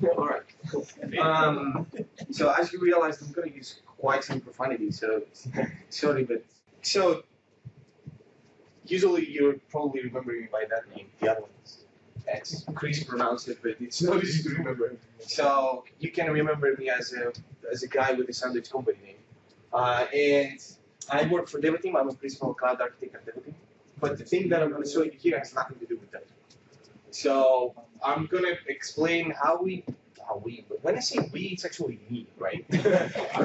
All right. So as you realized, I'm going to use quite some profanity. So sorry, but so usually you're probably remembering me by that name. The other ones, it's crazy pronounced it, but it's not easy to remember. So you can remember me as a guy with a sandwich company name, and I work for Devoteam. I'm a principal cloud architect at Devoteam. But the thing that I'm going to show you here has nothing to do with that. So I'm going to explain but when I say we, it's actually me, right?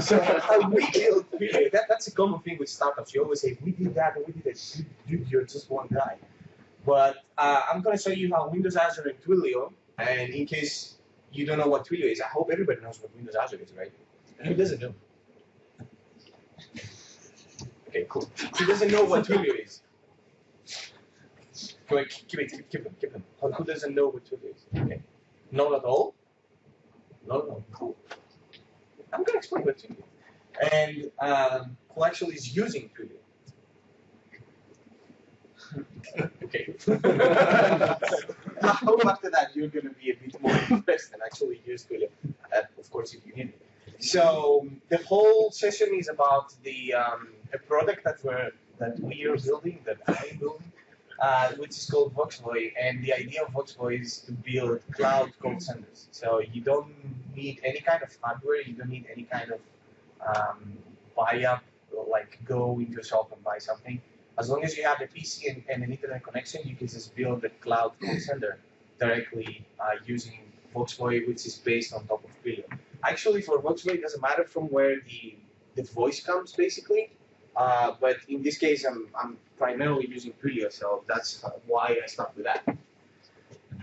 So how we build Twilio, that's a common thing with startups. You always say, we did that and we did that. Dude, you're just one guy. But I'm going to show you how Windows Azure and Twilio, and in case you don't know what Twilio is, I hope everybody knows what Windows Azure is, right? Who doesn't know? Okay, cool. Who doesn't know what Twilio is? Go ahead, keep him. Who doesn't know what Twilio is? Okay. Not at all? Not at all. Cool. I'm going to explain what Twilio is. And who actually is using Twilio? Okay. I hope after that you're going to be a bit more impressed and actually use Twilio. Of course, if you need it. So the whole session is about the a product that we are building, that I'm building, which is called Voxboy. And the idea of Voxboy is to build cloud call centers. So you don't need any kind of hardware. You don't need any kind of buy-up, like go into a shop and buy something. As long as you have a PC and an internet connection, you can just build a cloud call center directly using Voxboy, which is based on top of Twilio. Actually, for Voxboy, it doesn't matter from where the voice comes, basically. But in this case, I'm primarily using Twilio, so that's why I stuck with that.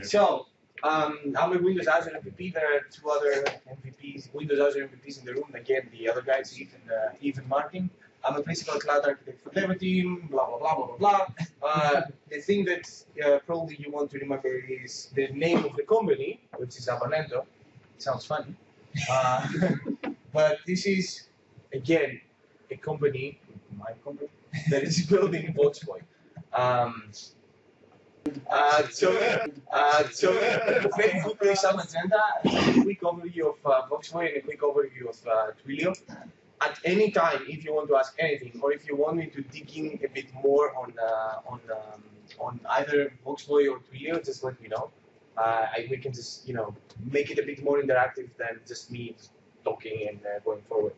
So, I'm a Windows Azure MVP. There are two other MVPs, Windows Azure MVPs in the room. Again, the other guys, Ethan Martin. I'm a principal cloud architect for Devoteam, blah, blah, blah, blah, blah, blah. The thing that probably you want to remember is the name of the company, which is Abonento. Sounds funny. But this is, again, a company, my company, that is building Voxboy. So very quickly, some agenda, a quick overview of Voxboy and a quick overview of Twilio. At any time, if you want to ask anything, or if you want me to dig in a bit more on either Voxboy or Twilio, just let me know. We can just make it a bit more interactive than just me talking and going forward.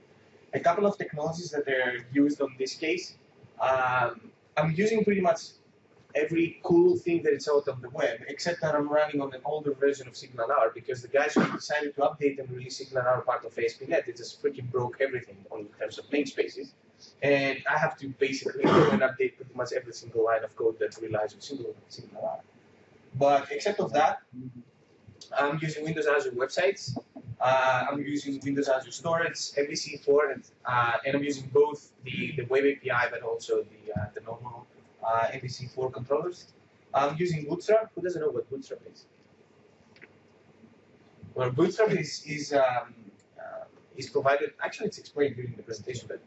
A couple of technologies that are used on this case. I'm using pretty much every cool thing that is out on the web, except that I'm running on an older version of SignalR, because the guys who decided to update and release SignalR part of ASP.NET, it just freaking broke everything in terms of namespaces. And I have to basically go and update pretty much every single line of code that relies on SignalR. But except of that, I'm using Windows Azure websites. I'm using Windows Azure Storage, MVC4, and I'm using both the Web API, but also the normal MVC4 controllers. I'm using Bootstrap. Who doesn't know what Bootstrap is? Well, Bootstrap is provided. Actually, it's explained during the presentation, but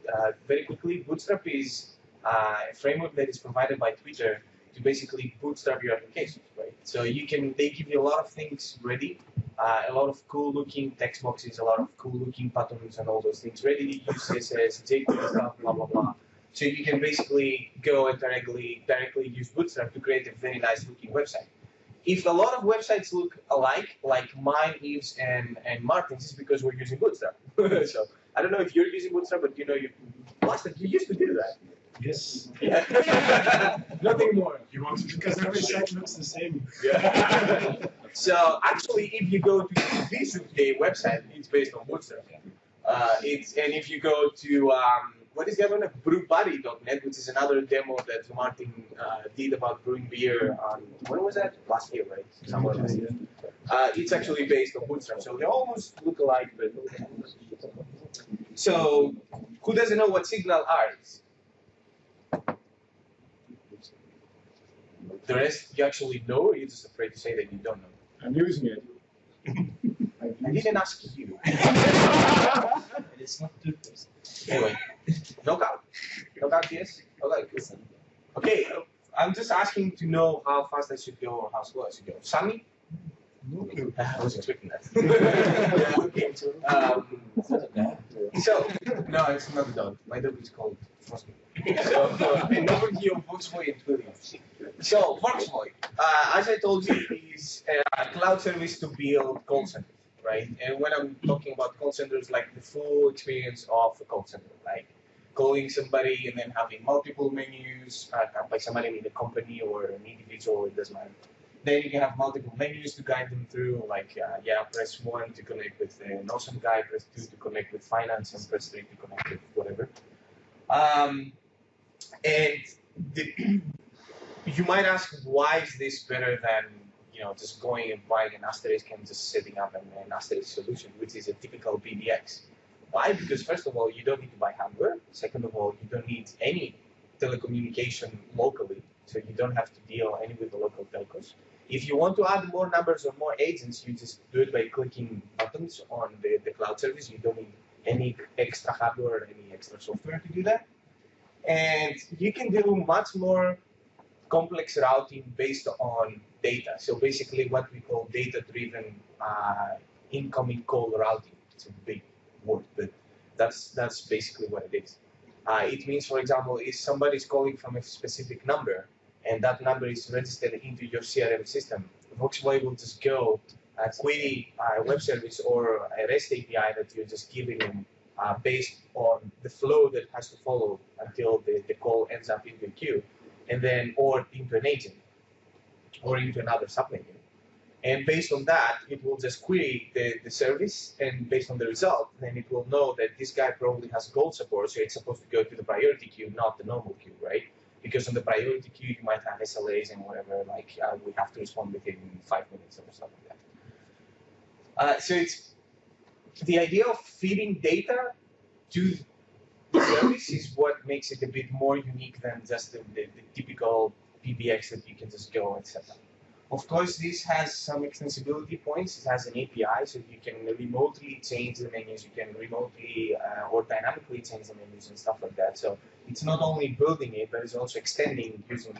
very quickly, Bootstrap is a framework that is provided by Twitter to basically bootstrap your applications, right? So they give you a lot of things ready, a lot of cool-looking text boxes, a lot of cool-looking patterns, and all those things ready to use CSS, jQuery stuff, blah blah blah. So you can basically go and directly use Bootstrap to create a very nice-looking website. If a lot of websites look alike, like mine, Eve's, and Martin's, it's because we're using Bootstrap. So I don't know if you're using Bootstrap, but you used to do that. Yes. Yeah. Nothing more. You want to, because every site looks the same. Yeah. So actually, if you go to this website, it's based on Bootstrap. And if you go to what is the other one? Brewbuddy.net, which is another demo that Martin did about brewing beer on, when was that? Last year, right? Somewhere last year. It's actually based on Bootstrap, so they almost look alike. But so, who doesn't know what SignalR is? The rest you actually know, or you're just afraid to say that you don't know? I'm using it. I didn't ask you. It's not toothpaste. Anyway, knockout? Knockout, yes? Okay, good. Okay, I'm just asking to know how fast I should go or how slow I should go. Sammy, No clue. I was expecting that. Yeah, okay. So, no, it's not a dog. My dog is called Frosty. So, an overview of Voxboy and Twilio. So, Voxboy, as I told you, is a cloud service to build call centers, right? And when I'm talking about call centers, like the full experience of a call center, like calling somebody and then having multiple menus, by somebody in a company or an individual, it doesn't matter. Then you can have multiple menus to guide them through, like, press 1 to connect with an awesome guy, press 2 to connect with finance, and press 3 to connect with whatever. You might ask, why is this better than just going and buying an asterisk and just setting up an asterisk solution, which is a typical PBX? Why? Because first of all, you don't need to buy hardware. Second of all, you don't need any telecommunication locally, so you don't have to deal any with the local telcos. If you want to add more numbers or more agents, you just do it by clicking buttons on the cloud service. You don't need any extra hardware or any extra software to do that. And you can do much more complex routing based on data. So basically what we call data-driven incoming call routing. It's a big word, but that's basically what it is. It means, for example, if somebody is calling from a specific number, and that number is registered into your CRM system, Voxboy will just go query a web service or a REST API that you're just giving them based on the flow that has to follow until the call ends up into a queue, and then or into an agent or into another submenu. And based on that, it will just query the service, and based on the result, then it will know that this guy probably has gold support, so it's supposed to go to the priority queue, not the normal queue, right? Because on the priority queue, you might have SLAs and whatever, like we have to respond within 5 minutes or something like that. So it's the idea of feeding data to the service is what makes it a bit more unique than just the typical PBX that you can just go and set up. Of course, this has some extensibility points. It has an API, so you can remotely change the menus. You can remotely or dynamically change the menus and stuff like that. So it's not only building it, but it's also extending using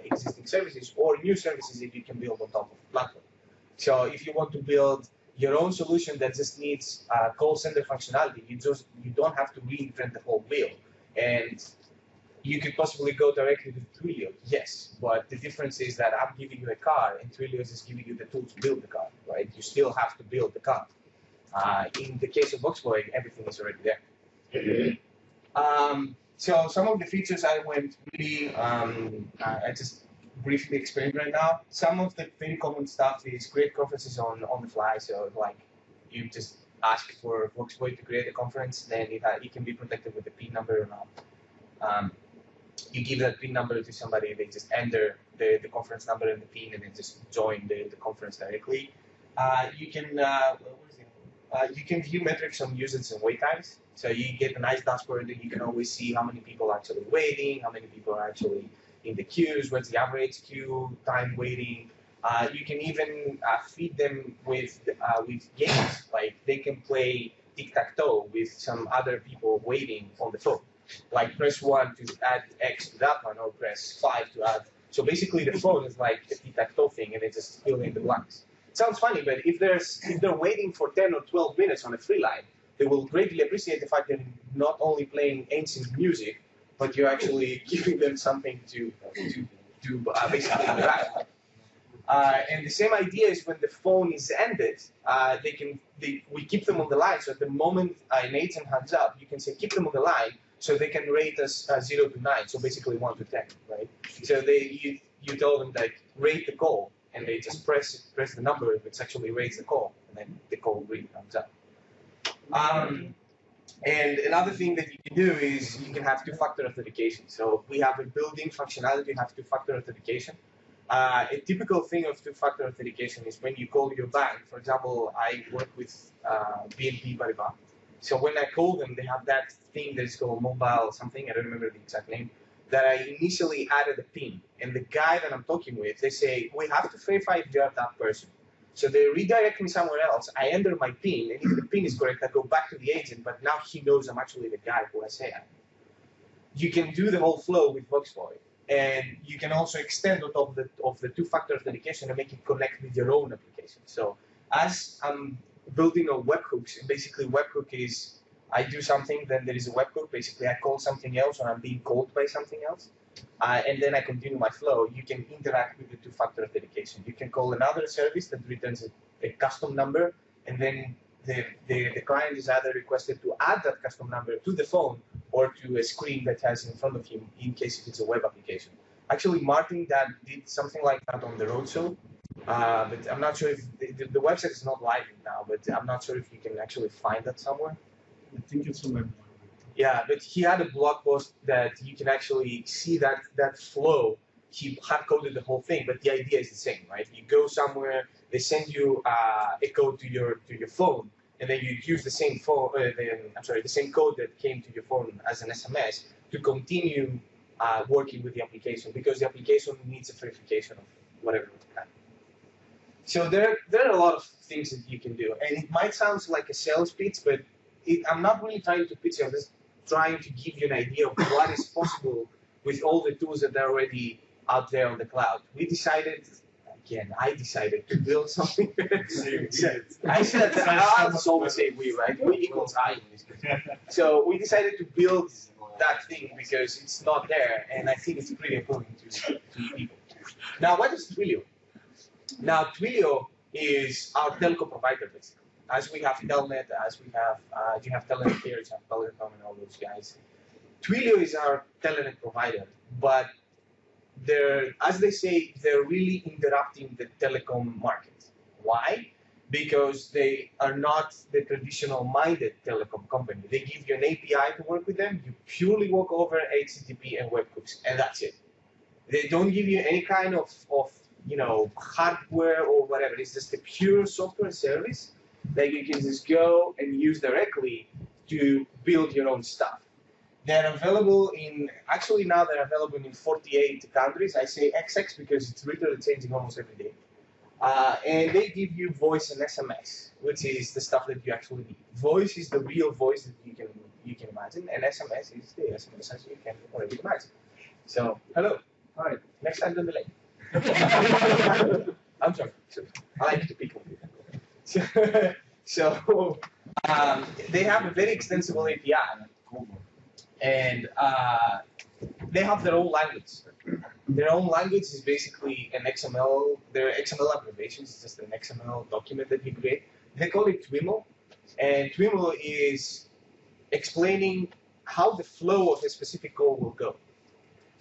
existing services or new services that you can build on top of the platform. So if you want to build your own solution that just needs call center functionality, you don't have to reinvent the whole wheel. And you could possibly go directly to Twilio, yes, but the difference is that I'm giving you a car and Twilio is just giving you the tool to build the car, right? You still have to build the car. In the case of Voxboy, everything is already there. So some of the features I went really, I just briefly explained right now. Some of the very common stuff is create conferences on the fly, so like you just ask for Voxboy to create a conference, then it can be protected with a PIN number or not. You give that PIN number to somebody, they just enter the conference number and the PIN, and then just join the conference directly. You can view metrics on usage and wait times. So you get a nice dashboard, and you can always see how many people are actually waiting, how many people are actually in the queues, what's the average queue time waiting. You can even feed them with games, like they can play tic-tac-toe with some other people waiting on the phone. Like press 1 to add X to that one, or press 5 to add. So basically the phone is like a tic-tac-toe thing, and it's just filling in the blanks. It sounds funny, but if they're waiting for 10 or 12 minutes on a free line, they will greatly appreciate the fact that you're not only playing ancient music, but you're actually giving them something to basically interact. And the same idea is when the phone is ended, we keep them on the line. So at the moment an agent hangs up, you can say keep them on the line, so they can rate us 0 to 9, so basically 1 to 10, right? So you tell them like rate the call, and they just press the number which actually rates the call, and then the call really comes up. And another thing that you can do is you can have two-factor authentication. So we have a built-in functionality to have two-factor authentication. A typical thing of two-factor authentication is when you call your bank. For example, I work with BNP Paribas. So when I call them, they have that thing that is called mobile something, I don't remember the exact name, that I initially added a PIN. And the guy that I'm talking with, they say, we have to verify if you are that person. So they redirect me somewhere else, I enter my PIN, and if the PIN is correct, I go back to the agent, but now he knows I'm actually the guy who I say I am. You can do the whole flow with Voxboy. And you can also extend on top of the two-factor authentication and make it connect with your own application. application. So as I'm building a webhooks, and basically webhook is I do something, then there is a webhook. Basically, I call something else, or I'm being called by something else, and then I continue my flow. You can interact with the two-factor authentication. You can call another service that returns a custom number, and then the client is either requested to add that custom number to the phone or to a screen that has in front of him in case if it's a web application. Actually, Martin did something like that on the roadshow, but I'm not sure if the website is not live now, but I'm not sure if you can actually find that somewhere. I think it's on my blog. Yeah, but he had a blog post that you can actually see that flow. He hard coded the whole thing, but the idea is the same, right? You go somewhere, they send you a code to your phone, and then you use the same the same code that came to your phone as an SMS to continue working with the application, because the application needs a verification of whatever it can. So there are a lot of things that you can do, and it might sound like a sales pitch, but I'm not really trying to pitch it. I'm just trying to give you an idea of what is possible with all the tools that are already out there on the cloud. I decided to build something. I said that I'll just always say we, right? We equals I in this case. So we decided to build that thing because it's not there, and I think it's pretty appealing to people. Now, what is Twilio? Now, Twilio is our telco provider, basically. As we have Telnet, as we have, you have Telnet here, you have Telecom and all those guys. Twilio is our Telnet provider, but as they say, they're really interrupting the telecom market. Why? Because they are not the traditional-minded telecom company. They give you an API to work with them. You purely walk over HTTP and webhooks, and that's it. They don't give you any kind of hardware or whatever. It's just a pure software service that you can just go and use directly to build your own stuff. They're available now they're available in 48 countries. I say XX because it's literally changing almost every day. And they give you voice and SMS, which is the stuff that you actually need. Voice is the real voice that you can imagine, and SMS is the SMS as you can already imagine. So, hello. Hi. Next time, don't delay. I'm sorry. I like to pick on you. So they have a very extensible API, and they have their own language. Their own language is basically an XML. Their XML abbreviations is just an XML document that you create. They call it TWIML, and TWIML is explaining how the flow of a specific call will go.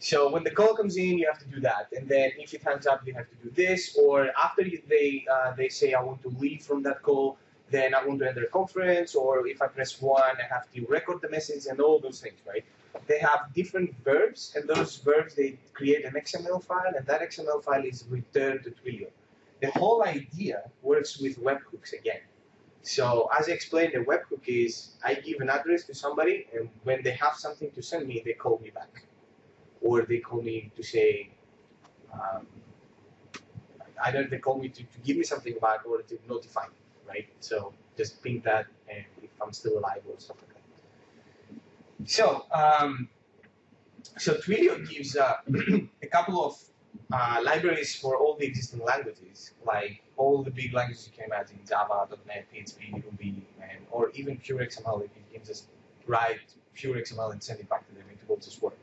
So when the call comes in, you have to do that, and then if it hangs up, you have to do this. Or after they say I want to leave from that call, then I want to enter a conference. Or if I press 1, I have to record the message and all those things, right? They have different verbs, and those verbs they create an XML file, and that XML file is returned to Twilio. The whole idea works with webhooks again. So as I explained, a webhook is I give an address to somebody, and when they have something to send me, they call me back. Or they call me to say, either they call me to give me something back or to notify me, right? So just ping that, and if I'm still alive or something like that. So Twilio gives a couple of libraries for all the existing languages, like all the big languages you can imagine, Java, .NET, PHP, Ruby, or even pure XML. You can just write pure XML and send it back to them. It will just work.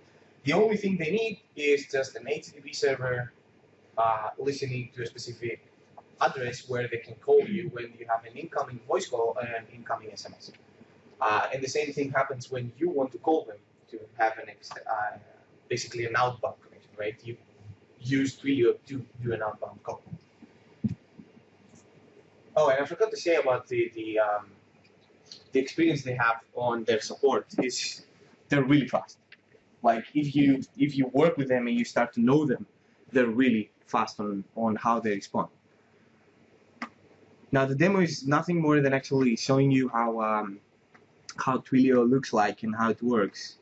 The only thing they need is just an HTTP server listening to a specific address where they can call you when you have an incoming voice call and an incoming SMS. And the same thing happens when you want to call them to have basically an outbound connection, right? You use Twilio to do an outbound call. Oh, and I forgot to say about the experience they have on their support is they're really fast. Like if you work with them and you start to know them, they're really fast on how they respond. Now the demo is nothing more than actually showing you how Twilio looks like and how it works.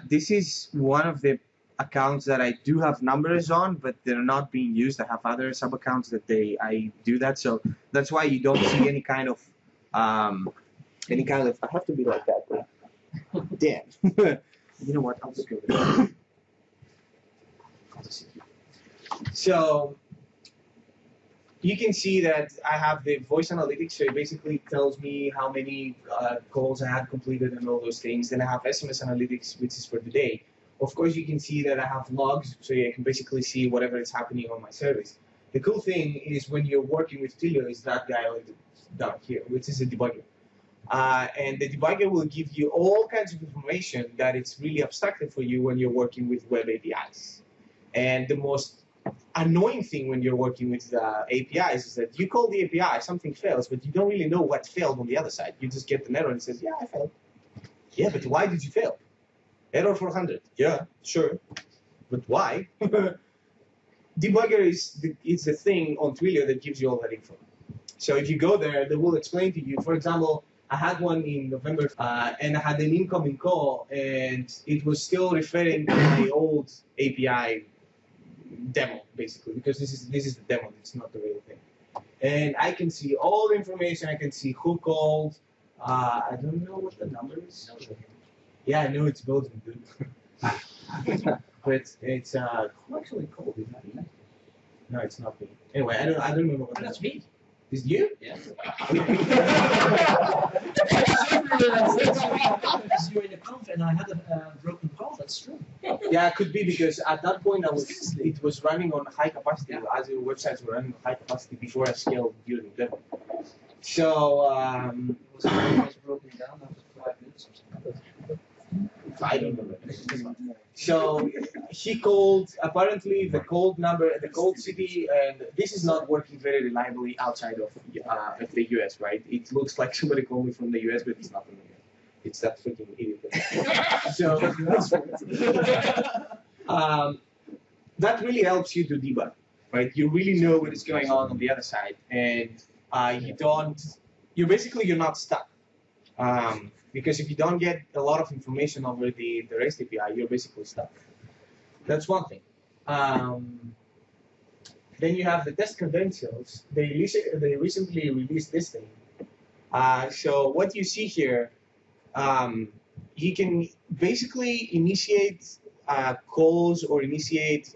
This is one of the accounts that I do have numbers on, but they're not being used. I have other sub accounts that I do that, so that's why you don't see any kind of I have to be like that, but damn. You know what? I'll just go with that. So you can see that I have the voice analytics, so it basically tells me how many calls I had completed and all those things. Then I have SMS analytics, which is for the day. Of course, you can see that I have logs, so you can basically see whatever is happening on my service. The cool thing is when you're working with Twilio is that guy down here, which is a debugger. And the debugger will give you all kinds of information that it's really abstracted for you when you're working with web APIs. And the most annoying thing when you're working with APIs is that you call the API, something fails, but you don't really know what failed on the other side. You just get an error and it says, yeah, I failed. Yeah, but why did you fail? Error 400. Yeah, sure. But why? Debugger is the thing on Twilio that gives you all that info. So if you go there, they will explain to you. For example, I had one in November, and I had an incoming call, and it was still referring to my old API demo, basically, because this is the demo. It's not the real thing. And I can see all the information. I can see who called. I don't know what the number is. Yeah, I know it's Belgium, dude. But it's who actually called? Is that me? No, it's not me. Anyway, I don't remember what. That's me. Is it you? Yeah. Because you're in a conf and I had a broken call, that's true. Yeah, it could be because at that point it was running on high capacity. Yeah. Azure websites were running on high capacity before I scaled during demo. So It was broken down after 5 minutes or something. I don't know. So he called, apparently the cold number, the cold city, and this is not working very reliably outside of the US, right? It looks like somebody called me from the US, but it's not from the US. It's that freaking idiot. So that really helps you to debug, right? You really know what is going on the other side, and you're not stuck. Because if you don't get a lot of information over the REST API, you're basically stuck. That's one thing. Then you have the test credentials. They recently released this thing. So what you see here, you can basically initiate calls or initiate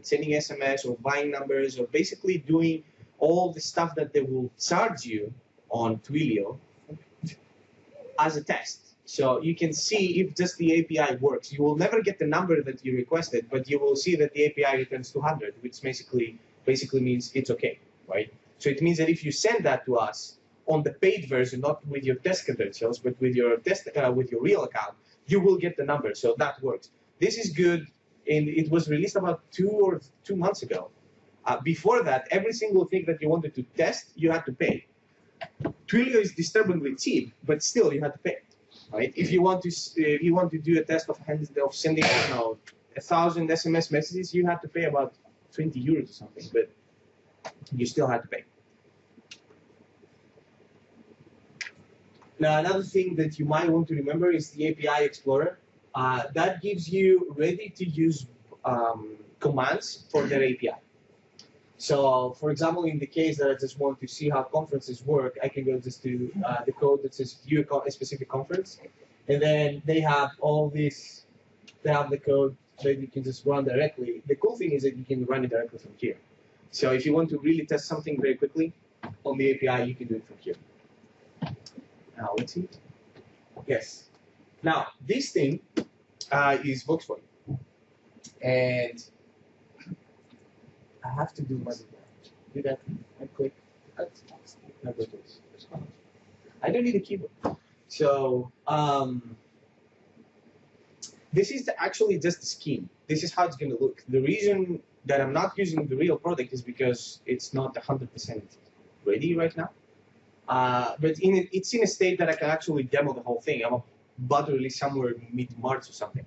sending SMS or buying numbers or basically doing all the stuff that they will charge you on Twilio as a test. So you can see if just the API works. You will never get the number that you requested, but you will see that the API returns 200, which basically means it's okay, right? So it means that if you send that to us on the paid version, not with your test credentials, but with your with your real account, you will get the number. So that works. This is good, and it was released about 2 months ago. Before that, every single thing that you wanted to test, you had to pay. Twilio is disturbingly cheap, but still you have to pay, right? If you want to do a test of sending 1,000 SMS messages, you have to pay about 20 euros or something, but you still have to pay. Now another thing that you might want to remember is the API Explorer. That gives you ready-to-use commands for their API. So, for example, in the case that I just want to see how conferences work, I can go just to the code that says view a specific conference, and then they have all this. They have the code that you can just run directly. The cool thing is that you can run it directly from here. So, if you want to really test something very quickly on the API, you can do it from here. Now, let's see. Yes. Now, this thing is Voxboy, and I have to do my do that right quick. I don't need a keyboard. So this is actually just the scheme. This is how it's going to look. The reason that I'm not using the real product is because it's not 100% ready right now. But it's in a state that I can actually demo the whole thing. I'm about to release somewhere mid-March or something.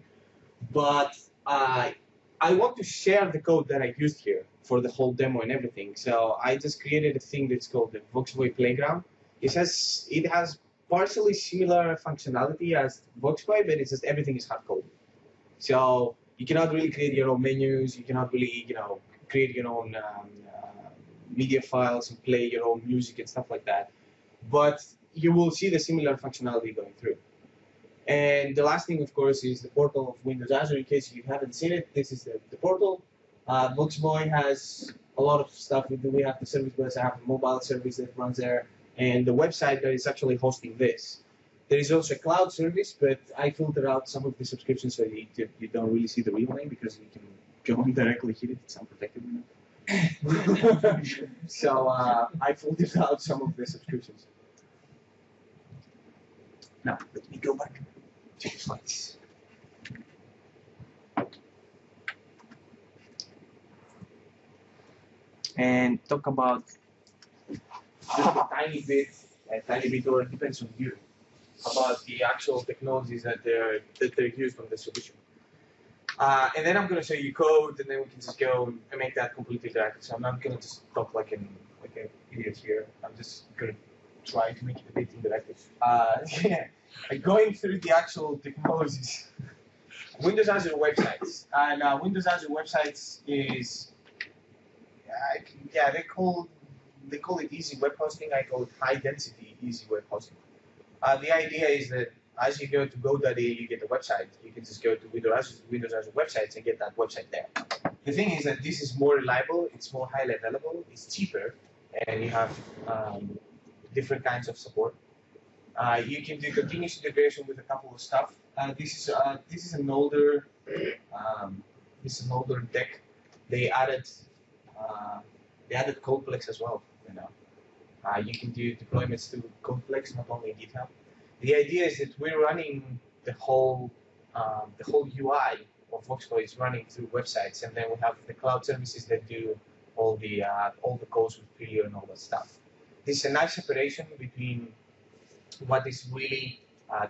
But I want to share the code that I used here for the whole demo and everything. So I just created a thing that's called the Voxboy Playground. It has partially similar functionality as Voxboy, but it's just everything is hard-coded. So you cannot really create your own menus. You cannot really, create your own media files and play your own music and stuff like that. But you will see the similar functionality going through. And the last thing, of course, is the portal of Windows Azure. In case you haven't seen it, this is the portal. Voxboy has a lot of stuff. We have the service bus, I have a mobile service that runs there, and the website that is actually hosting this. There is also a cloud service, but I filter out some of the subscriptions so you don't really see the real name because you can go and directly hit it. It's unprotected enough. So I filtered out some of the subscriptions. Now, let me go back to the slides. And talk about just a tiny bit, or it depends on you, about the actual technologies that they're used on the solution. And then I'm going to show you code, and then we can just go and make that completely interactive. So I'm not going to just talk like an idiot here. I'm just going to try to make it a bit interactive. Yeah, going through the actual technologies. Windows Azure websites. And Windows Azure websites is, they call it easy web hosting. I call it high density easy web hosting. The idea is that as you go to go.de, you get a website. You can just go to Windows Azure websites and get that website there. The thing is that this is more reliable, it's more highly available, it's cheaper, and you have different kinds of support. You can do continuous integration with a couple of stuff. This is an older deck. They added Codeplex as well. You know, you can do deployments through Codeplex, not only GitHub. The idea is that we're running the whole UI of Voxboy is running through websites, and then we have the cloud services that do all the calls with Twilio and all that stuff. This is a nice separation between what is really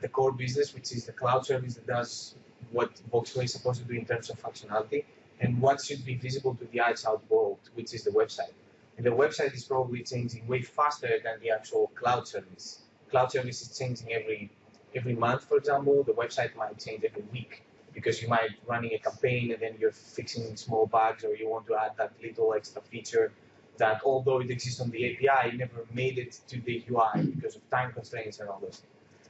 the core business, which is the cloud service that does what Voxboy is supposed to do in terms of functionality, and what should be visible to the outside world, which is the website. And the website is probably changing way faster than the actual cloud service. Cloud service is changing every month, for example. The website might change every week because you might be running a campaign and then you're fixing small bugs, or you want to add that little extra feature that, although it exists on the API, never made it to the UI because of time constraints and all this.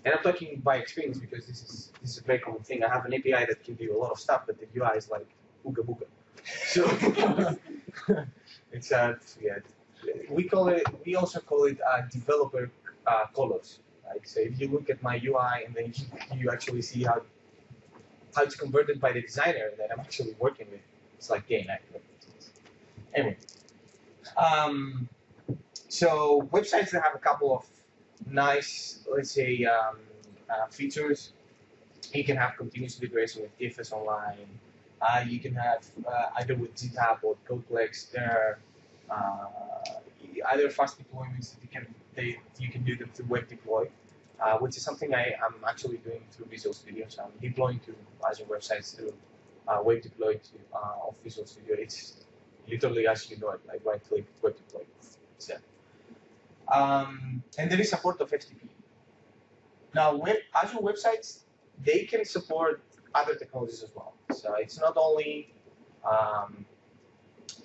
And I'm talking by experience because this is a very common thing. I have an API that can do a lot of stuff, but the UI is like ooga booga. So it's we also call it developer colors. Right? So if you look at my UI and then you actually see how it's converted by the designer that I'm actually working with, it's like game active. Anyway, so websites that have a couple of nice, let's say, features. You can have continuous integration with TFS Online. You can have either with GitHub or Codeplex. There are either fast deployments that you can do them through web deploy, which is something I'm actually doing through Visual Studio. So I'm deploying to Azure websites through web deploy of Visual Studio. It's literally as you know it, like right click web deploy. So, and there is support of FTP. Now, Azure websites, they can support other technologies as well. So it's not only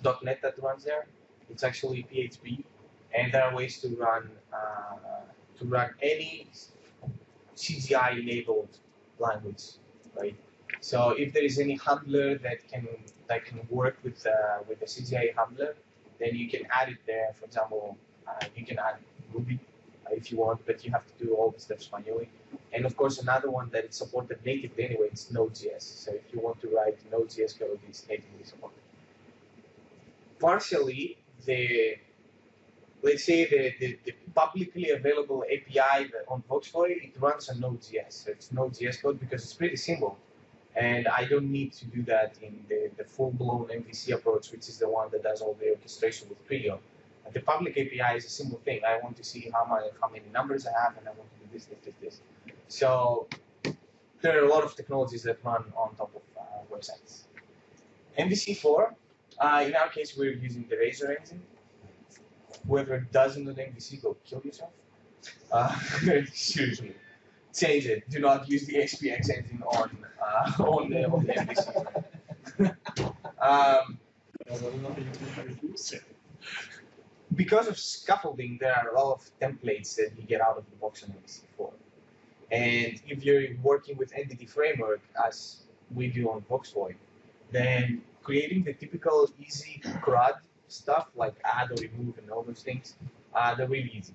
.NET that runs there; it's actually PHP, and there are ways to run any CGI-enabled language, right? So if there is any handler that can work with the CGI handler, then you can add it there. For example, you can add Ruby if you want, but you have to do all the steps manually. And of course, another one that is supported natively anyway, it's Node.js. So if you want to write Node.js code, it's natively supported. Partially, let's say the publicly available API on Voxboy, it runs on Node.js. So it's Node.js code because it's pretty simple. And I don't need to do that in the full-blown MVC approach, which is the one that does all the orchestration with Twilio. The public API is a simple thing. I want to see how many numbers I have, and I want to do this. So there are a lot of technologies that run on top of websites. MVC4, in our case, we're using the Razor engine. Whoever doesn't know MVC, go kill yourself. Seriously, change it. Do not use the SPX engine on the MVC. Because of scaffolding, there are a lot of templates that you get out of the box on MVC4. And if you're working with entity framework, as we do on Voxboy, then creating the typical easy CRUD stuff like add or remove and all those things, they're really easy.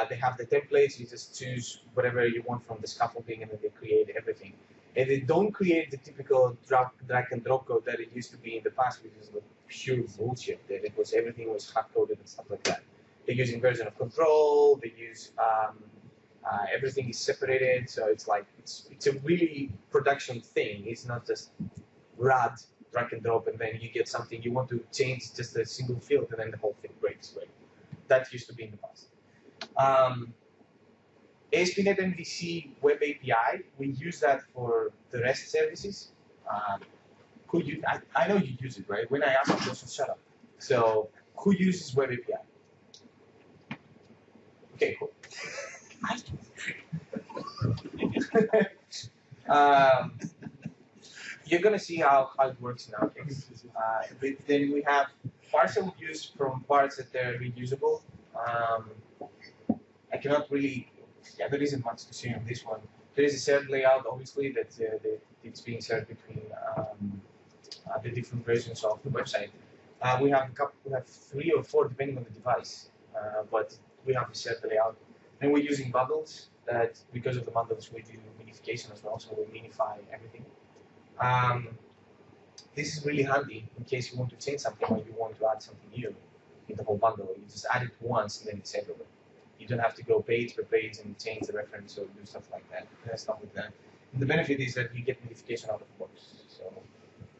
They have the templates, you just choose whatever you want from the scaffolding and then they create everything. And they don't create the typical drag and drop code that it used to be in the past, which is like pure bullshit. That it was everything was hard coded and stuff like that. They're using version of control. They use everything is separated, so it's like it's a really production thing. It's not just drag and drop, and then you get something you want to change just a single field, and then the whole thing breaks. Right? That used to be in the past. ASP.NET MVC Web API, we use that for the REST services. I know you use it, right? When I ask you questions, shut up. So, who uses Web API? Okay, cool. You're gonna see how it works in our case. But then we have partial use from parts that are reusable. I cannot really, there isn't much to say on this one. There is a shared layout, obviously, that it's being shared between the different versions of the website. We have 3 or 4 depending on the device, but we have a shared layout. And we're using bundles that, because of the bundles, we do minification as well, so we minify everything. This is really handy in case you want to change something or you want to add something new in the whole bundle. You just add it once and then it's everywhere. You don't have to go page per page and change the reference or do stuff like that. And the benefit is that you get modification out of the box. So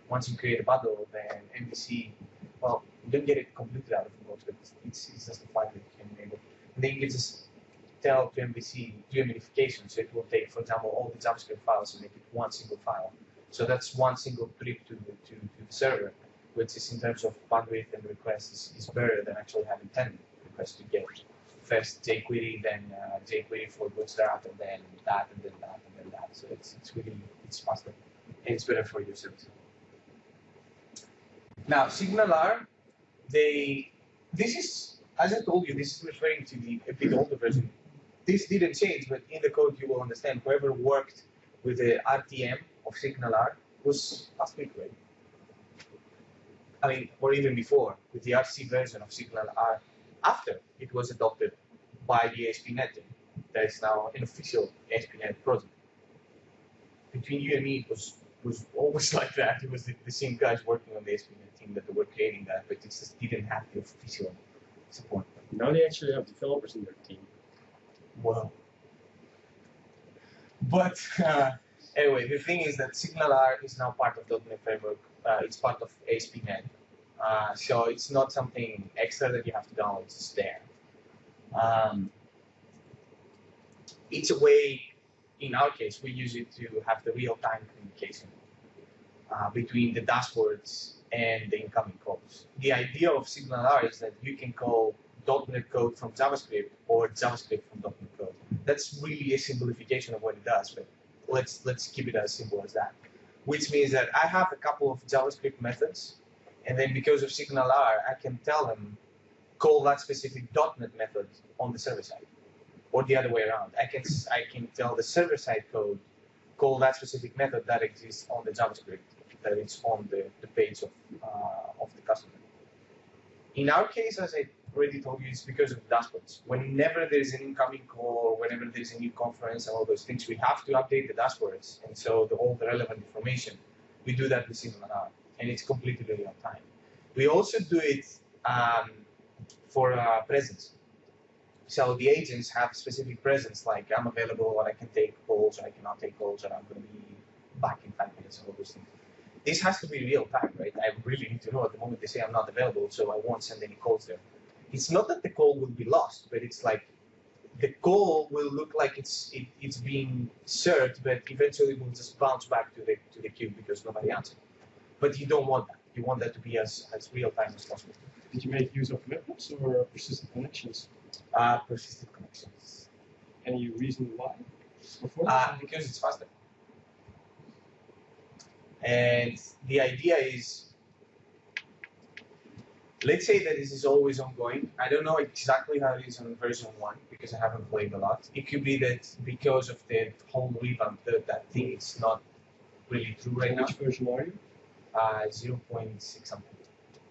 once you create a bundle, then MVC, well, you don't get it completely out of the box, but it's just a file that you can enable. And then you can just tell to MVC, do a modification. So it will take, for example, all the JavaScript files and make it one single file. So that's one single trip to the server, which is in terms of bandwidth and requests is better than actually having 10 requests to get. First jQuery, then jQuery for Bootstrap, and then that, and then that, and then that. So it's faster, and it's better for your service. Now SignalR, this is, as I told you, this is referring to a bit older version. This didn't change, but in the code you will understand. Whoever worked with the RTM of SignalR was last week, right? I mean, or even before, with the RC version of SignalR, after it was adopted by the ASP.NET team. That is now an official ASP.NET project. Between you and me, it was always like that. It was the same guys working on the ASP.NET team that were creating that, but it just didn't have the official support. Now they actually have developers in their team. Well, but anyway, the thing is that SignalR is now part of .NET Framework. It's part of ASP.NET. So it's not something extra that you have to download, it's just there. It's a way, in our case, we use it to have the real-time communication between the dashboards and the incoming calls. The idea of SignalR is that you can call .NET code from JavaScript or JavaScript from .NET code. That's really a simplification of what it does, but let's keep it as simple as that. Which means that I have a couple of JavaScript methods, and then because of SignalR, I can tell them, call that specific .NET method on the server side, or the other way around. I can tell the server side code, call that specific method that exists on the JavaScript that is on the page of the customer. In our case, as I already told you, it's because of dashboards. Whenever there is an incoming call, whenever there is a new conference and all those things, we have to update the dashboards, and so all the relevant information, we do that with SignalR. And it's completely real time. We also do it for presence. So the agents have specific presence, like I'm available, or I can take calls, or I cannot take calls, or I'm going to be back in 5 minutes, and all those things. This has to be real time, right? I really need to know at the moment they say I'm not available, so I won't send any calls there. It's not that the call will be lost, but it's like the call will look like it's being served, but eventually will just bounce back to the queue because nobody answered. But you don't want that. You want that to be as real time as possible. Did you make use of webhooks or persistent connections? Persistent connections. Any reason why? Because it's faster. And the idea is, let's say that this is always ongoing. I don't know exactly how it is on version 1 because I haven't played a lot. It could be that because of the whole revamp that thing is not really true right now. Which version are you? 0.6 something.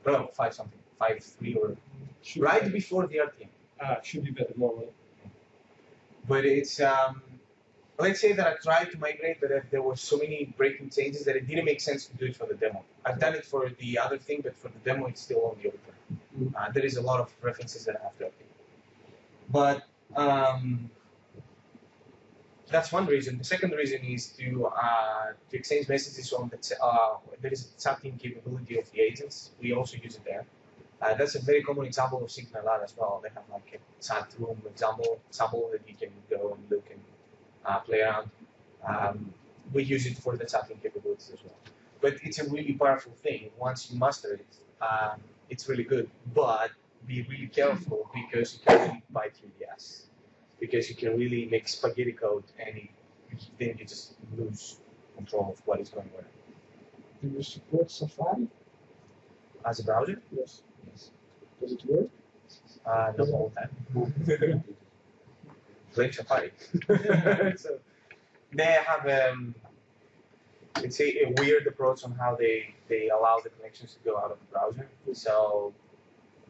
No, 5 something. 5.3 or Should right be before the RTM. should be better normally. But it's let's say that I tried to migrate, but there were so many breaking changes that it didn't make sense to do it for the demo. I've done it for the other thing, but for the demo, it's still only open. There is a lot of references that I have to update. But that's one reason. The second reason is to exchange messages on the there is a chatting capability of the agents. We also use it there. That's a very common example of SignalR as well. They have like a chat room example that you can go and look and play around. We use it for the chatting capabilities as well. But it's a really powerful thing. Once you master it, it's really good. But be really careful because you can really bite you in the ass. Because you can really make spaghetti code and then you just lose control of what is going on. Do you support Safari? As a browser? Yes. Yes. Does it work? Not all the time. Blame Safari. So they have let's say a weird approach on how they allow the connections to go out of the browser. So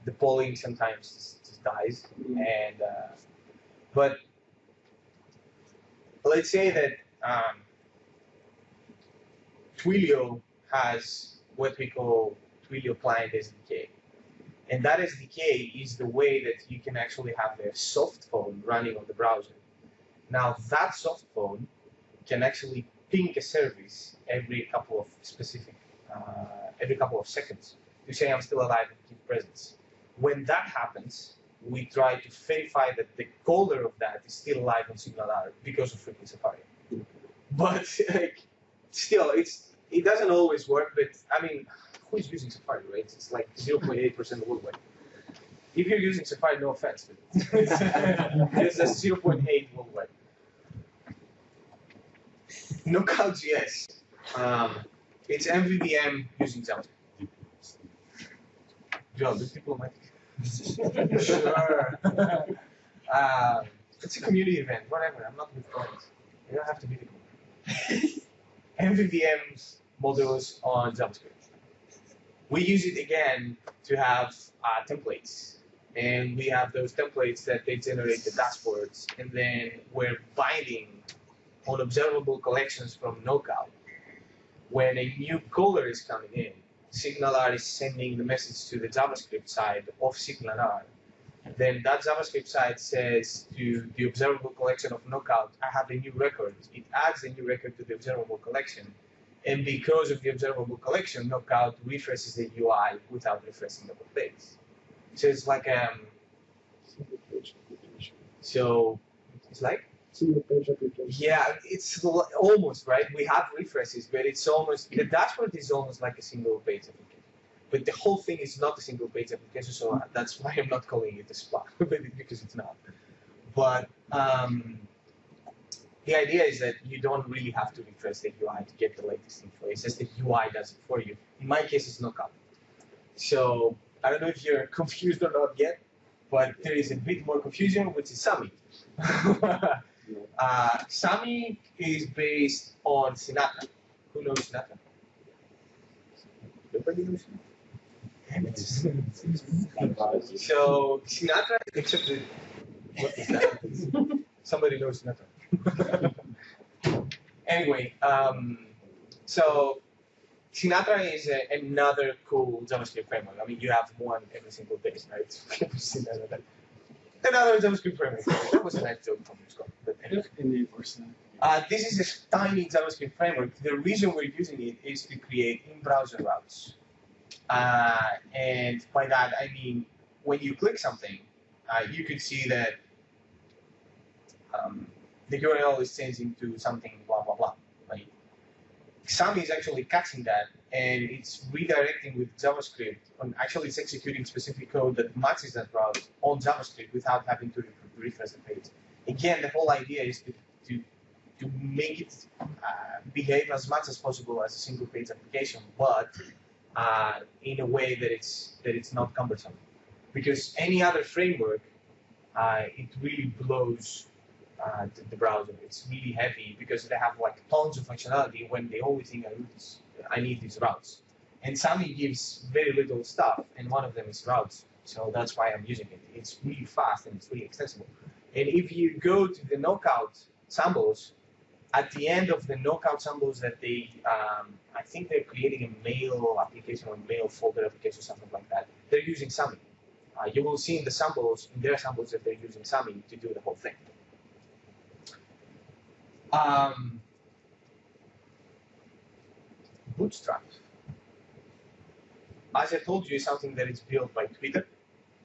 the polling sometimes just dies. And but let's say that Twilio has what we call Twilio client SDK. And that SDK is the way that you can actually have a soft phone running on the browser. Now that soft phone can actually ping a service every couple of seconds to say I'm still alive and keep presence. When that happens, we try to verify that the caller of that is still alive on SignalR because of freaking Safari. But like, still, it doesn't always work. But I mean, who is using Safari, right? It's like 0.8% worldwide. If you're using Safari, no offense, but it's a 0.8 worldwide. Knockout.js. It's MVVM using JavaScript. Joe, the diplomatic. Sure. It's a community event, whatever. I'm not with friends. You don't have to be the MVVM modules on JavaScript. We use it again to have templates. And we have those templates that they generate the dashboards. And then we're binding on observable collections from Knockout. When a new caller is coming in, SignalR is sending the message to the JavaScript side of SignalR. Then that JavaScript side says to the observable collection of Knockout, I have a new record. It adds a new record to the observable collection. And because of the observable collection, Knockout refreshes the UI without refreshing the whole page. So it's like Single page application. so it's like Single page application. yeah, it's almost right. We have refreshes, but it's almost the dashboard is almost like a single page application. But the whole thing is not a single page application, so that's why I'm not calling it a Spa, because it's not. But the idea is that you don't really have to refresh the UI to get the latest info. It's just the UI does it for you. In my case, it's Knockout. So I don't know if you're confused or not yet, but there is a bit more confusion, which is Sami. Sami is based on Sinatra. Who knows Sinatra? Nobody knows Sinatra. So Sinatra, except that, what is that? Somebody knows Sinatra. Anyway, so Sinatra is another cool JavaScript framework. I mean, you have one every single day, right? Another JavaScript framework. That was a nice joke from Scott. But anyway. This is a tiny JavaScript framework. The reason we're using it is to create in-browser routes. And by that, I mean, when you click something, you could see that the URL is changing to something blah, blah, blah. Right? Sami is actually catching that, and it's redirecting with JavaScript. Actually, it's executing specific code that matches that route on JavaScript without having to refresh the page. Again, the whole idea is to make it behave as much as possible as a single page application, but in a way that it's not cumbersome. Because any other framework, it really blows the browser. It's really heavy because they have like tons of functionality when the only thing I need is routes. And SAMI gives very little stuff, and one of them is routes. So that's why I'm using it. It's really fast and it's really extensible. And if you go to the knockout samples, at the end of the knockout samples that they, I think they're creating a mail application or mail folder application, something like that. They're using SAMI. You will see in the samples, in their samples, that they're using SAMI to do the whole thing. Bootstrap, as I told you, is something that is built by Twitter,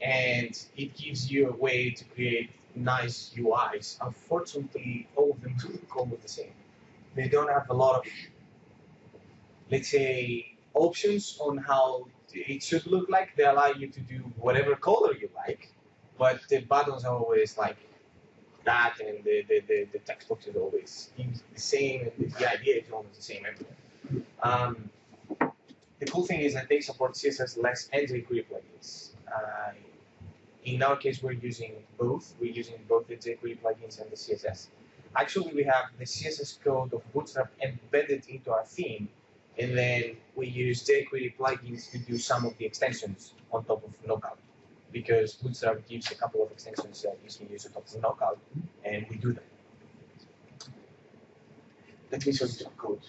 and it gives you a way to create nice UIs. Unfortunately, all of them look almost the same. They don't have a lot of, let's say, options on how it should look like. They allow you to do whatever color you like, but the buttons are always like that, and the text box is always the same, and the idea is almost the same everywhere. The cool thing is that they support CSS less and jQuery plugins. In our case, we're using both. We're using both the jQuery plugins and the CSS. Actually, we have the CSS code of Bootstrap embedded into our theme, and then we use jQuery plugins to do some of the extensions on top of Knockout, because Bootstrap gives a couple of extensions that you can use on top of Knockout, and we do that. Let me show you some code.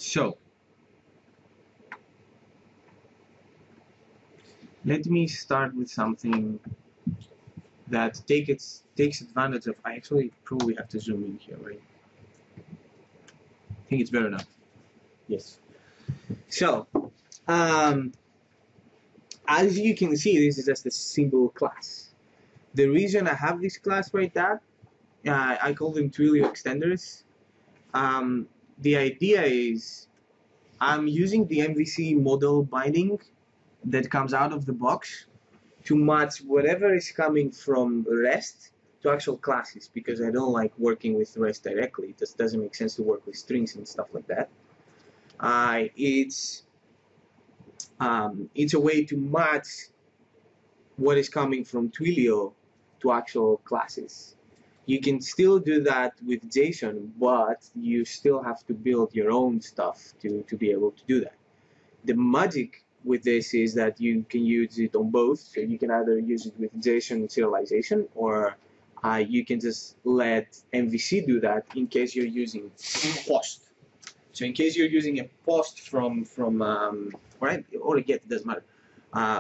So, let me start with something that takes advantage of. I actually probably have to zoom in here, right? I think it's better now. Yes. So, as you can see, this is just a simple class. The reason I have this class right there, I call them Twilio extenders. The idea is I'm using the MVC model binding that comes out of the box to match whatever is coming from REST to actual classes, because I don't like working with REST directly. It just doesn't make sense to work with strings and stuff like that. It's a way to match what is coming from Twilio to actual classes. You can still do that with JSON, but you still have to build your own stuff to be able to do that. The magic with this is that you can use it on both. So you can either use it with JSON serialization, or you can just let MVC do that in case you're using post. So in case you're using a post from right, or a get, it doesn't matter.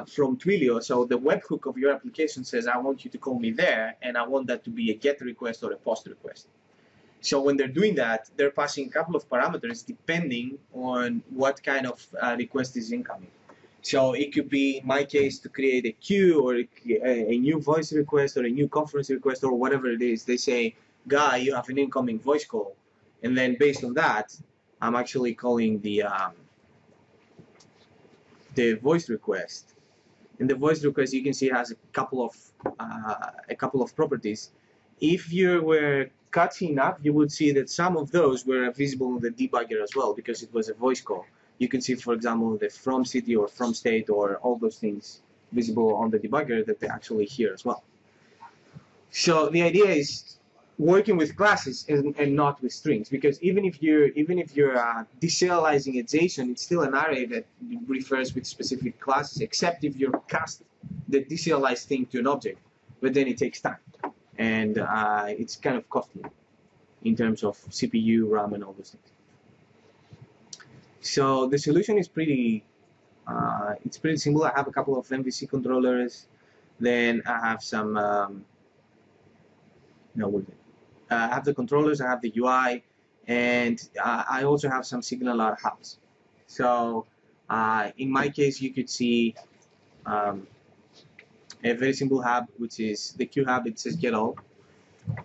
From Twilio, so the webhook of your application says, I want you to call me there, and I want that to be a GET request or a POST request. So when they're doing that, they're passing a couple of parameters depending on what kind of request is incoming. So it could be, in my case, to create a queue or a new voice request or a new conference request or whatever it is. They say, Guy, you have an incoming voice call. And then based on that, I'm actually calling the voice request. And the voice request, you can see, has a couple of properties. If you were catching up, you would see that some of those were visible in the debugger as well, because it was a voice call. You can see, for example, the from city or from state or all those things visible on the debugger that they actually hear as well. So the idea is working with classes and not with strings, because even if you're deserializing a JSON, it's still an array that refers with specific classes, except if you cast the deserialized thing to an object, but then it takes time, and it's kind of costly in terms of CPU, RAM, and all those things. So the solution is pretty simple. I have a couple of MVC controllers, then I have some I have the controllers, I have the UI, and I also have some SignalR hubs. So in my case, you could see a very simple hub, which is the Q hub. It says get all,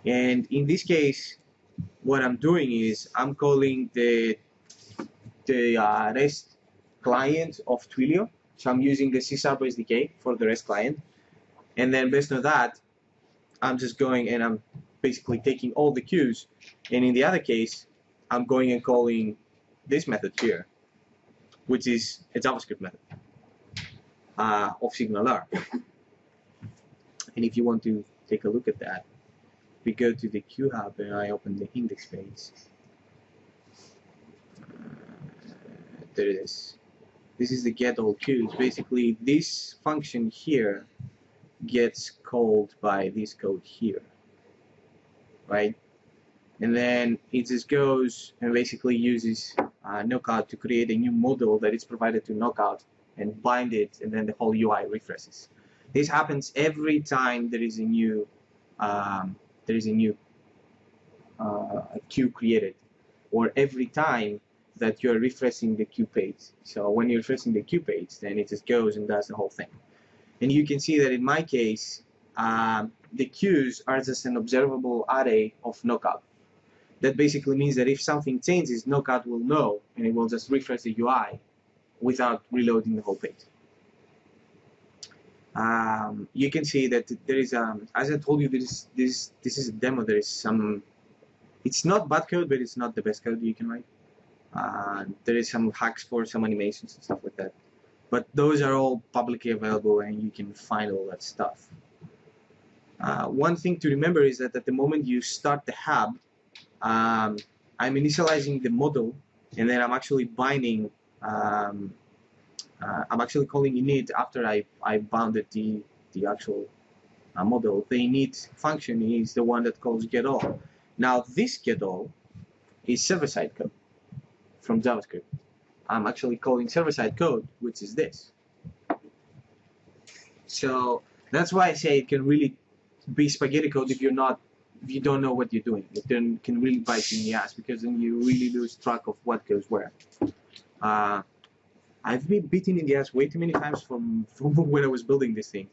and in this case, what I'm doing is I'm calling the REST client of Twilio. So I'm using the C# SDK for the REST client, and then based on that, I'm just going and I'm basically taking all the queues, and in the other case, I'm going and calling this method here, which is a JavaScript method of SignalR. And if you want to take a look at that, we go to the Q hub and I open the index page, there it is. This is the get all queues. Basically, this function here gets called by this code here, right? And then it just goes and basically uses Knockout to create a new model that is provided to Knockout and bind it, and then the whole UI refreshes. This happens every time there is a new queue created, or every time that you're refreshing the queue page. So when you're refreshing the queue page, then it just goes and does the whole thing. And you can see that in my case, the queues are just an observable array of Knockout. That basically means that if something changes, Knockout will know, and it will just refresh the UI without reloading the whole page. You can see that there is, as I told you, this is a demo. There is some, it's not bad code, but it's not the best code you can write. There is some hacks for some animations and stuff like that. But those are all publicly available, and you can find all that stuff. One thing to remember is that at the moment you start the hub, I'm initializing the model, and then I'm actually binding. I'm actually calling init after I bounded the actual model. The init function is the one that calls getAll. Now this getAll is server-side code from JavaScript. I'm actually calling server-side code, which is this. So that's why I say it can really be spaghetti code if you don't know what you're doing. It can really bite you in the ass, because then you really lose track of what goes where. I've been beaten in the ass way too many times from when I was building this thing,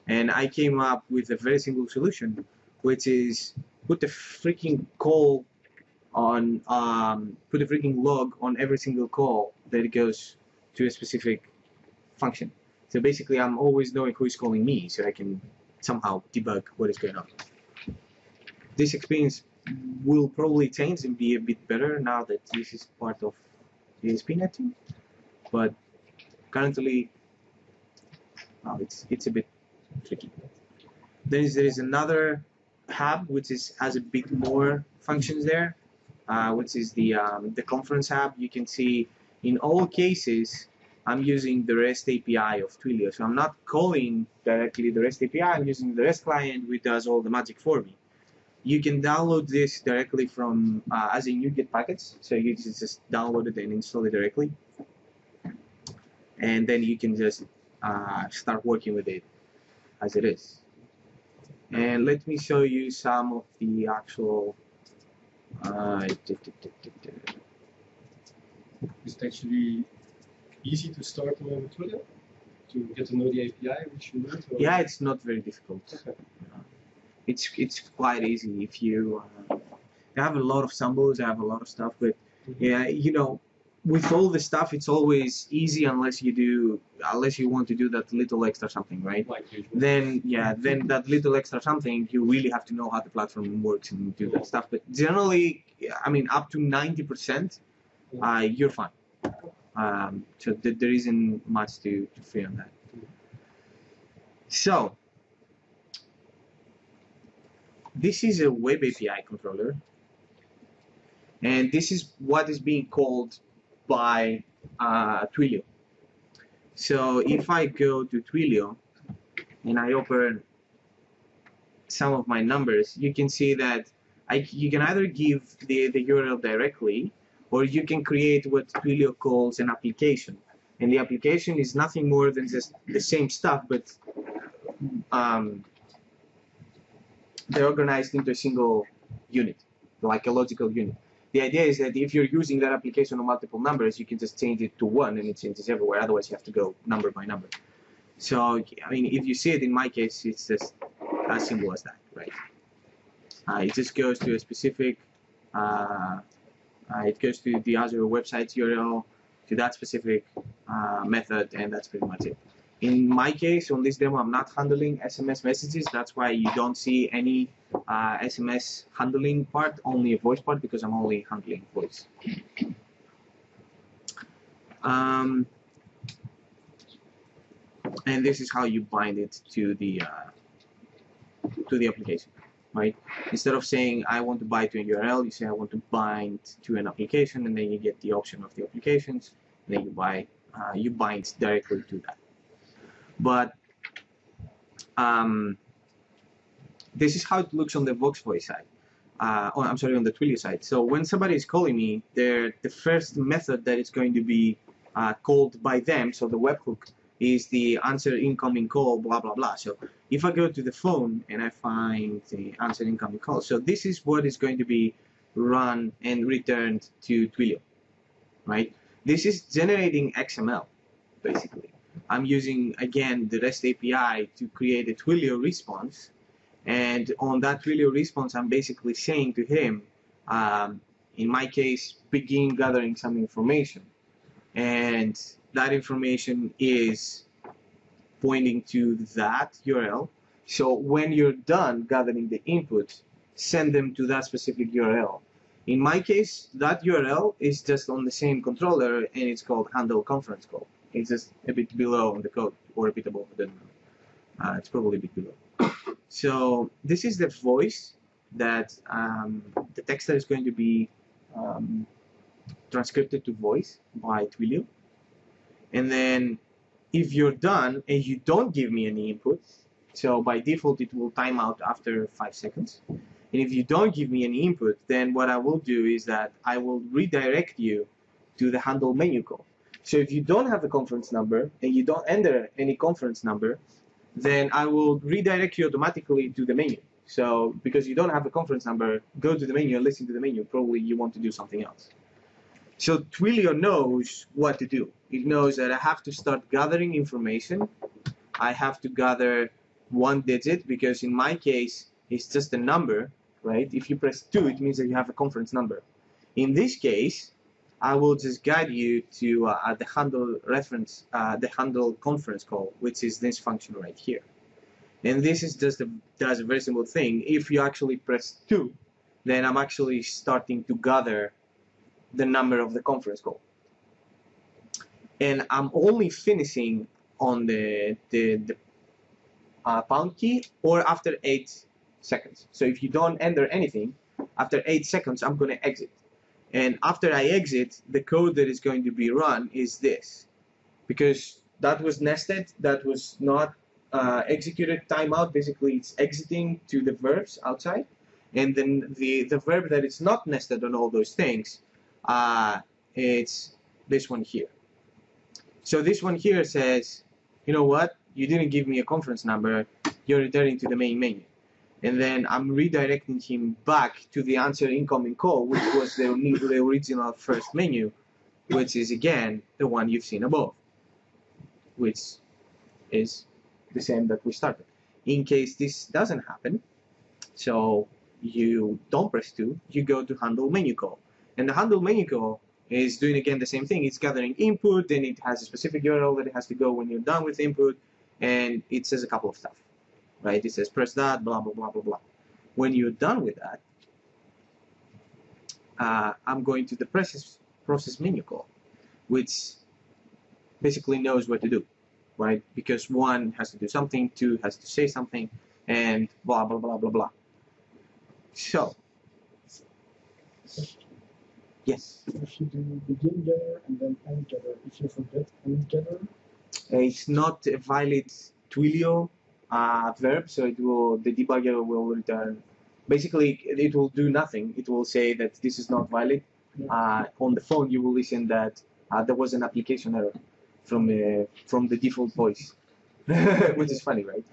and I came up with a very simple solution, which is put the freaking call on, put a freaking log on every single call that goes to a specific function. So basically, I'm always knowing who is calling me, so I can somehow debug what is going on. This experience will probably change and be a bit better now that this is part of the ASP.NET team, but currently it's a bit tricky. There is another hub which has a bit more functions there, which is the conference hub. You can see in all cases I'm using the REST API of Twilio, so I'm not calling directly the REST API. I'm using the REST client, which does all the magic for me. You can download this directly from as a NuGet package, so you just download it and install it directly, and then you can just start working with it as it is. And let me show you some of the actual. Is it actually easy to start with Twilio? To get to know the API, which you learned? Or? Yeah, it's not very difficult. Okay. It's quite easy if you. I have a lot of samples. I have a lot of stuff, but yeah, you know, with all the stuff, it's always easy unless you want to do that little extra something, right? Like usual. Then that little extra something, you really have to know how the platform works and do that stuff. But generally, I mean, up to 90%, you're fine. So there isn't much to fear on that. So this is a Web API controller, and this is what is being called by Twilio. So if I go to Twilio and I open some of my numbers, you can see that you can either give the URL directly, or you can create what Twilio calls an application. And the application is nothing more than just the same stuff, but they're organized into a single unit, like a logical unit. The idea is that if you're using that application on multiple numbers, you can just change it to one and it changes everywhere. Otherwise, you have to go number by number. So, I mean, if you see it in my case, it's just as simple as that, right? It just goes to a specific, it goes to the Azure website URL, to that specific method, and that's pretty much it. In my case, on this demo, I'm not handling SMS messages. That's why you don't see any SMS handling part, only a voice part, because I'm only handling voice. And this is how you bind it to the application. right? Instead of saying I want to bind to a URL, you say I want to bind to an application, and then you get the option of the applications, and then you bind directly to that. But this is how it looks on the Voxboy side. I'm sorry, on the Twilio side. So when somebody is calling me, the first method that is going to be called by them, so the webhook, is the answer incoming call, blah, blah, blah. So if I go to the phone and I find the answer incoming call, so this is what is going to be run and returned to Twilio, right? This is generating XML, basically. I'm using, again, the REST API to create a Twilio response. And on that Twilio response, I'm basically saying to him, in my case, begin gathering some information. And that information is pointing to that URL. So when you're done gathering the input, send them to that specific URL. In my case, that URL is just on the same controller, and it's called handle conference call. It's just a bit below on the code, or a bit above, I don't know. It's probably a bit below. So this is the voice that the text that is going to be transcribed to voice by Twilio. And then if you're done and you don't give me any input, so by default it will time out after 5 seconds. And if you don't give me any input, then what I will do is that I will redirect you to the handle menu call. So if you don't have a conference number and you don't enter any conference number, then I will redirect you automatically to the menu. So because you don't have a conference number, go to the menu and listen to the menu. Probably you want to do something else. So Twilio knows what to do. It knows that I have to start gathering information. I have to gather 1 digit, because in my case, it's just a number, right? If you press 2, it means that you have a conference number. In this case, I will just guide you to the handle reference, the handle conference call, which is this function right here. And this is just does a very simple thing. If you actually press 2, then I'm actually starting to gather the number of the conference call. And I'm only finishing on the pound key or after 8 seconds. So if you don't enter anything, after 8 seconds, I'm going to exit. And after I exit, the code that is going to be run is this. Because that was nested, that was not executed timeout. Basically, it's exiting to the verbs outside. And then the verb that is not nested on all those things, it's this one here. So this one here says, you know what, you didn't give me a conference number, you're returning to the main menu. And then I'm redirecting him back to the answer incoming call, which was the original first menu, which is again the one you've seen above, which is the same that we started. In case this doesn't happen, so you don't press 2, you go to handle menu call. And the handle menu call is doing again the same thing. It's gathering input, and it has a specific URL that it has to go when you're done with input, and it says a couple of stuff, right? It says press that, blah, blah, blah, blah, blah. When you're done with that, I'm going to the process menu call, which basically knows what to do, right? Because 1 has to do something, 2 has to say something, and blah, blah, blah, blah, blah. So, yes? If you do begin gather and then end gather, if you forget end gather, it's not a valid Twilio verb, so it will, the debugger will return. Basically, it will do nothing. It will say that this is not valid. On the phone, you will listen that there was an application error from the default voice, which is funny, right?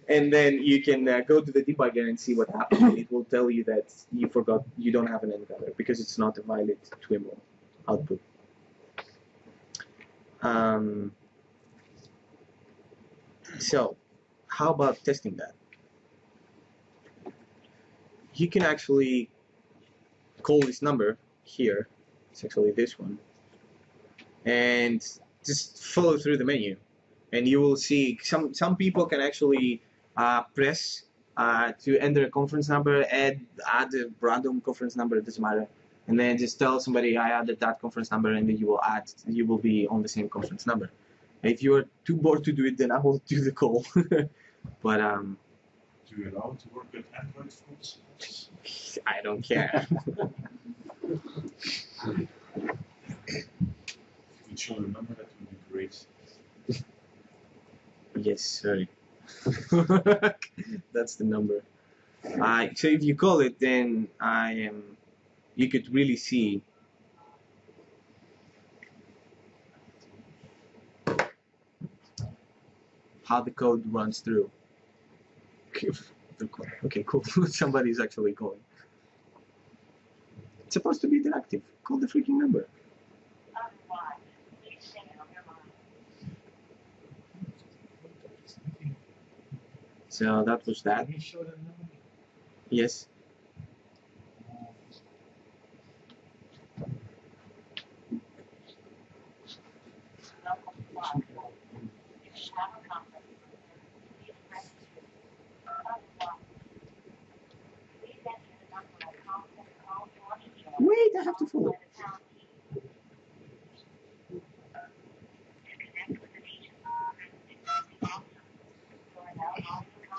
And then you can go to the debugger and see what happened. And it will tell you that you forgot, you don't have an end gather because it's not a valid Twilio output. So, how about testing that? You can actually call this number here, it's actually this one, and just follow through the menu, and you will see some people can actually press to enter a conference number, add a random conference number, it doesn't matter, and then just tell somebody I added that conference number, and then you will be on the same conference number. If you are too bored to do it, then I will do the call. But Do you allow to work with Android phones? I don't care. If you show the number, that would be great. Yes, sorry. That's the number. So if you call it, then you could really see how the code runs through. Okay, cool. Somebody's actually calling. It's supposed to be interactive. Call the freaking number. So that was that. Can you show them now? Yes. Wait, I have to follow.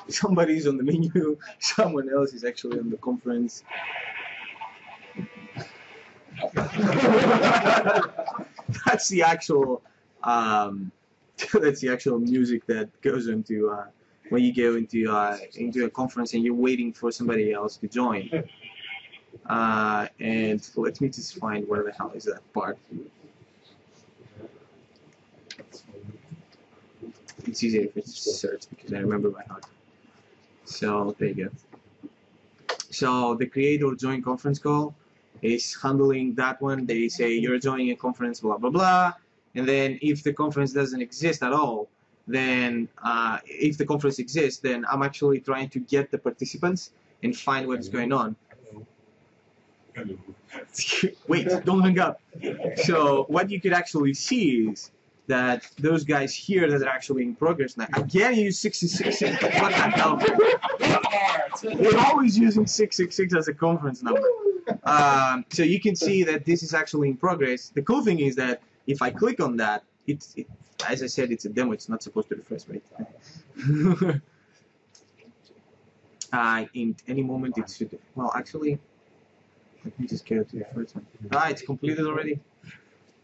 Somebody's on the menu, someone else is actually on the conference. That's the actual that's the actual music that goes into when you go into a conference and you're waiting for somebody else to join. And let me just find where the hell is that part. It's easier if it's searched because I remember by heart. So there you go. So the create or join conference call is handling that one. They say you're joining a conference, blah blah blah, and then if the conference doesn't exist at all, then if the conference exists, then I'm actually trying to get the participants and find what is going on. Hello. Wait, don't hang up. So what you could actually see is that those guys here that are actually in progress now. I can't use 666. What the hell? They're always using 666 as a conference number. So you can see that this is actually in progress. The cool thing is that if I click on that, as I said, it's a demo. It's not supposed to refresh, right? In any moment it should. Well, actually, let me just go to the first one. It's completed already.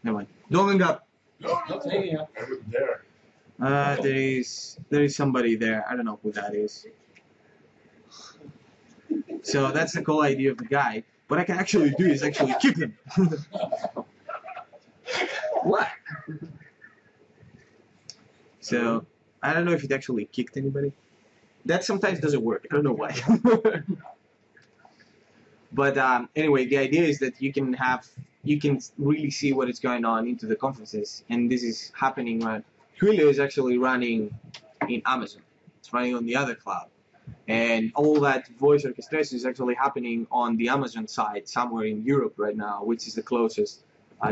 Never mind. Don't hang up. Not hanging up. I wasn't there. There is somebody there. I don't know who that is. So that's the whole idea of the guy. What I can actually do is actually kick him. What? So I don't know if it actually kicked anybody. That sometimes doesn't work. I don't know why. But anyway, the idea is that you can really see what is going on into the conferences, and this is happening when Twilio is actually running in Amazon. It's running on the other cloud, and all that voice orchestration is actually happening on the Amazon side somewhere in Europe right now, which is the closest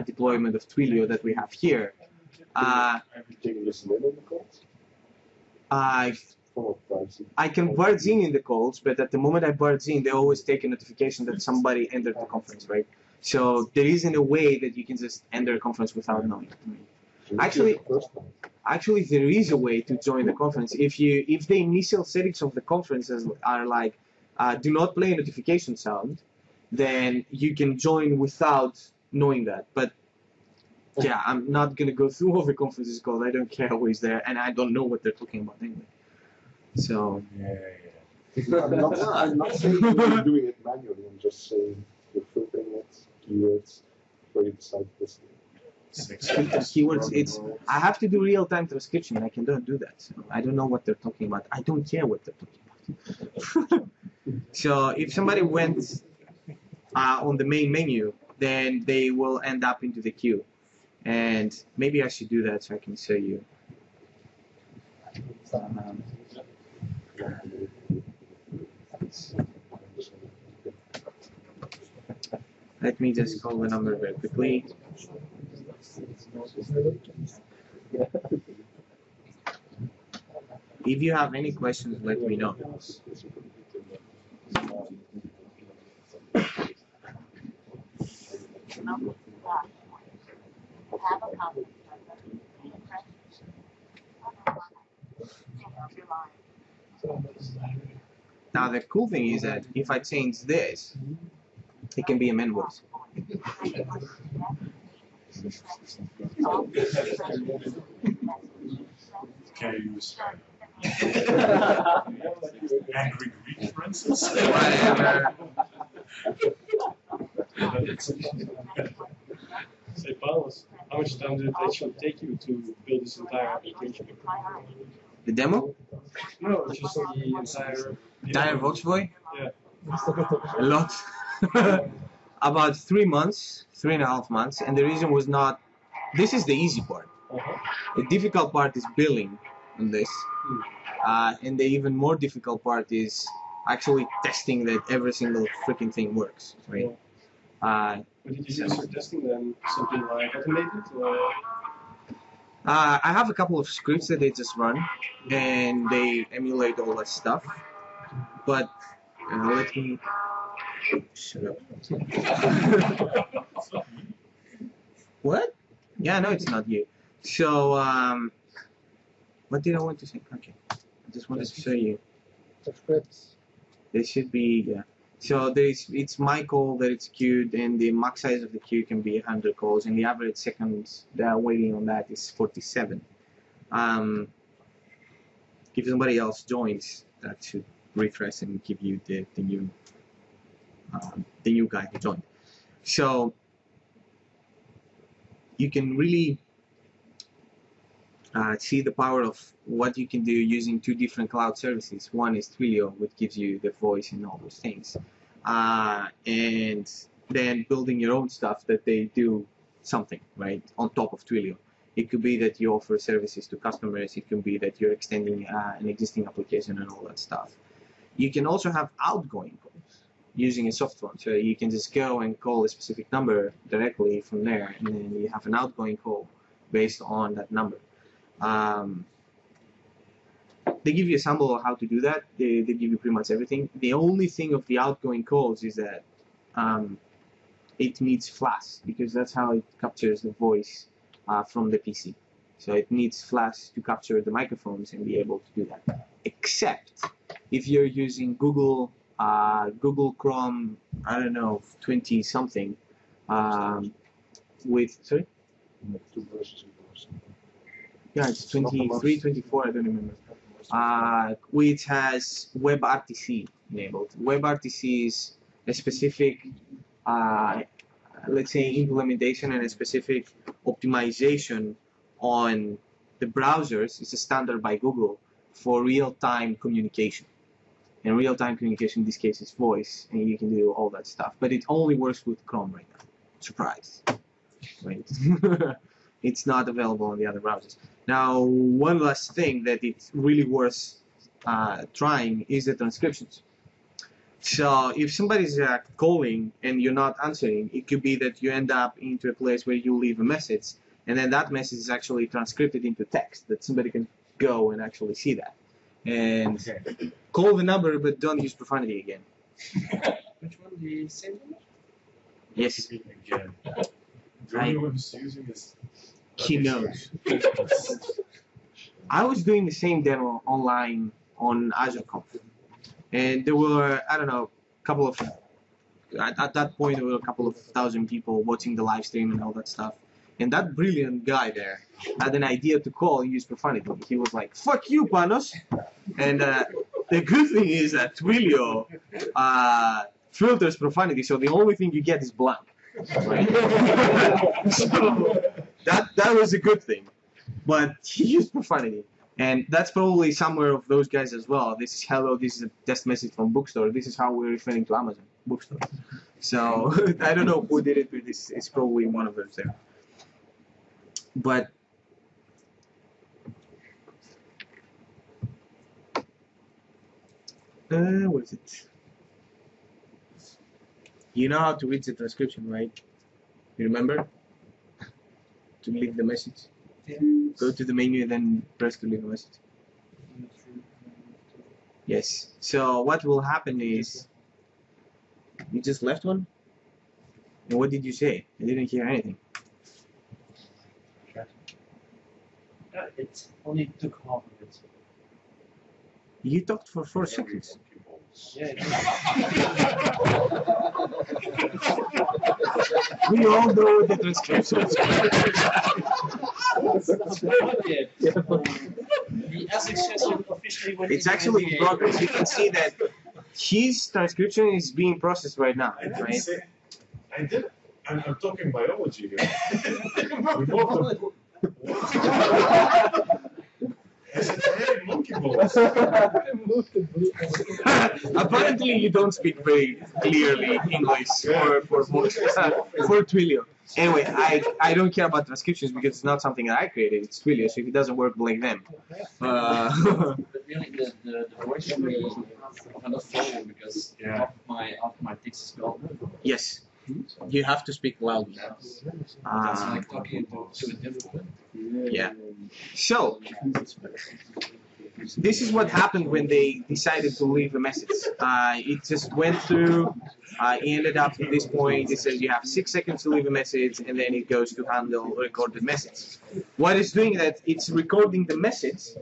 deployment of Twilio that we have here. Everything listen in on the calls? I can barge in the calls, but at the moment I barge in, they always take a notification that somebody entered the conference, right? So there isn't a way that you can just enter a conference without knowing. Actually, there is a way to join the conference. If the initial settings of the conferences are like do not play a notification sound, then you can join without knowing that. But yeah, I'm not gonna go through all the conferences called. I don't care who is there, and I don't know what they're talking about anyway. So I'm not saying you're doing it manually. I'm just saying you're filtering it, keywords, where you decide this. Keywords. I have to do real-time transcription. I cannot do that. So I don't know what they're talking about. I don't care what they're talking about. So if somebody went on the main menu, then they will end up into the queue. And maybe I should do that so I can show you. Let me just call the number very quickly. If you have any questions, let me know. Now the cool thing is that if I change this, it can be a main voice. Can you use angry Greek, for instance? Whatever. Say, Paulus, how much time did it actually take you to build this entire application? The demo? No, just the Entire Voxboy? Yeah. A lot. About 3 months, 3.5 months, and the reason was not. This is the easy part. The difficult part is billing on this, and the even more difficult part is actually testing that every single freaking thing works, right? What did you use for testing then? Something like automated or? I have a couple of scripts that they just run, and they emulate all that stuff. But let me shut up. What? Yeah, no, it's not you. So, what did I want to say? Okay, I just wanted to show you. The scripts. There should be, yeah. So it's my call that it's queued, and the max size of the queue can be 100 calls, and the average seconds that are waiting on that is 47. If somebody else joins, that should refresh and give you the new guy who joined. So you can really see the power of what you can do using 2 different cloud services. One is Twilio, which gives you the voice and all those things, and then building your own stuff that they do something right on top of Twilio. It could be that you offer services to customers. It could be that you're extending an existing application and all that stuff. You can also have outgoing calls using a soft phone. So you can just go and call a specific number directly from there, and then you have an outgoing call based on that number. They give you a sample of how to do that. They give you pretty much everything. The only thing of the outgoing calls is that it needs flash, because that's how it captures the voice from the PC. So it needs flash to capture the microphones and be able to do that. Except if you're using Google Chrome, I don't know, 20 something, with, sorry? Yeah, it's 23, 24, I don't remember. Which has WebRTC enabled. WebRTC is a specific, let's say, implementation and a specific optimization on the browsers. It's a standard by Google for real-time communication. And real-time communication in this case is voice, and you can do all that stuff. But it only works with Chrome right now. Surprise. Right. It's not available on the other browsers. Now, one last thing that it's really worth trying is the transcriptions. So if somebody's calling and you're not answering, it could be that you end up into a place where you leave a message, and then that message is actually transcribed into text that somebody can go and actually see that. And call the number, but don't use profanity again. Which one? The same one? Yes. Again. The only one who's using is. He knows. I was doing the same demo online on Azure Conf, and there were, I don't know, a couple of, at that point there were a couple of thousand people watching the live stream and all that stuff. And that brilliant guy there had an idea to call and use profanity. He was like, "Fuck you, Panos!" And the good thing is that Twilio filters profanity, so the only thing you get is blank. Right? So that was a good thing. But he used profanity. And that's probably somewhere of those guys as well. This is hello, this is a test message from bookstore. This is how we're referring to Amazon, bookstore. So I don't know who did it, but it's probably one of those there. But what is it? You know how to read the transcription, right? You remember? To leave the message. Go to the menu and then press to leave a message. Yes. So what will happen is you just left one? And what did you say? I didn't hear anything. It only took half of it. You talked for 4 seconds. Yeah. We all know the transcriptions. The ASIC session officially went It's into actually in NDA. progress. You can see that his transcription is being processed right now, I didn't right? say. I did. I'm talking biology here. We both are- I said, hey, monkey balls. Apparently, you don't speak very clearly English for Twilio. Anyway, I don't care about transcriptions because it's not something that I created. It's Twilio, so if it doesn't work, blame them. But really, the voice should be kind of flowing because Yeah. half my text is gone. Yes, you have to speak loudly. That's Uh, like talking to a different. yeah. So, this is what happened when they decided to leave a message. It just went through, it ended up at this point, it says you have 6 seconds to leave a message, and then it goes to handle recorded message. What it's doing that, it's recording the message,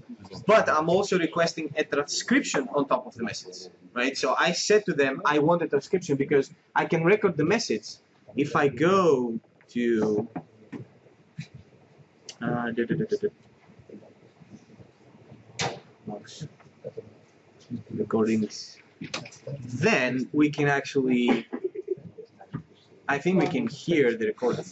but I'm also requesting a transcription on top of the message, right? So I said to them, I want a transcription because I can record the message. If I go to recordings, then we can actually, I think we can hear the recording.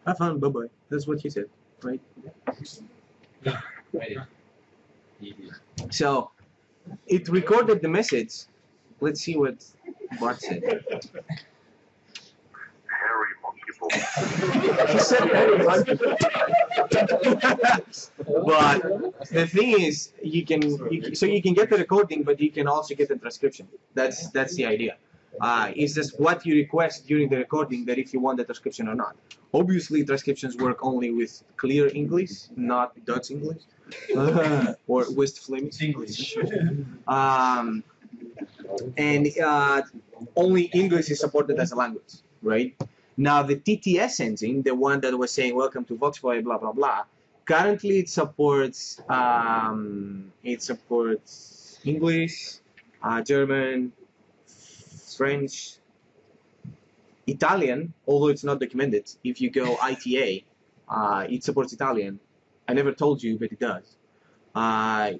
Have fun, bye-bye. That's what he said, right? Right. So, it recorded the message. Let's see what Bart said. He said but the thing is, you can get the recording, but you can also get the transcription. That's the idea. It's just what you request during the recording that if you want the transcription or not. Obviously, transcriptions work only with clear English, not Dutch English or West Flemish English. And only English is supported as a language, right? Now the TTS engine, the one that was saying welcome to Voxboy, blah blah blah, currently it supports English, German, French, Italian, although it's not documented. If you go ITA, it supports Italian. I never told you, but it does.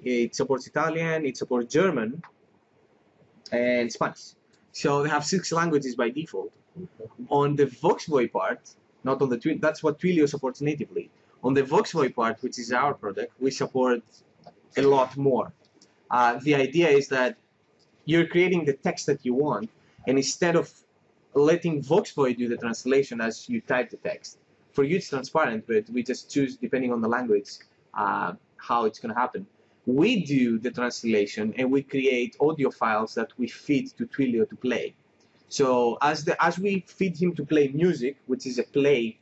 It supports Italian, it supports German, and Spanish. So they have 6 languages by default. On the Voxboy part, not on the Twilio, that's what Twilio supports natively. On the Voxboy part, which is our product, we support a lot more. The idea is that you're creating the text that you want, and instead of letting Voxboy do the translation as you type the text, for you it's transparent, but we just choose, depending on the language, how it's going to happen. We do the translation, and we create audio files that we feed to Twilio to play. So as we feed him to play music, which is a play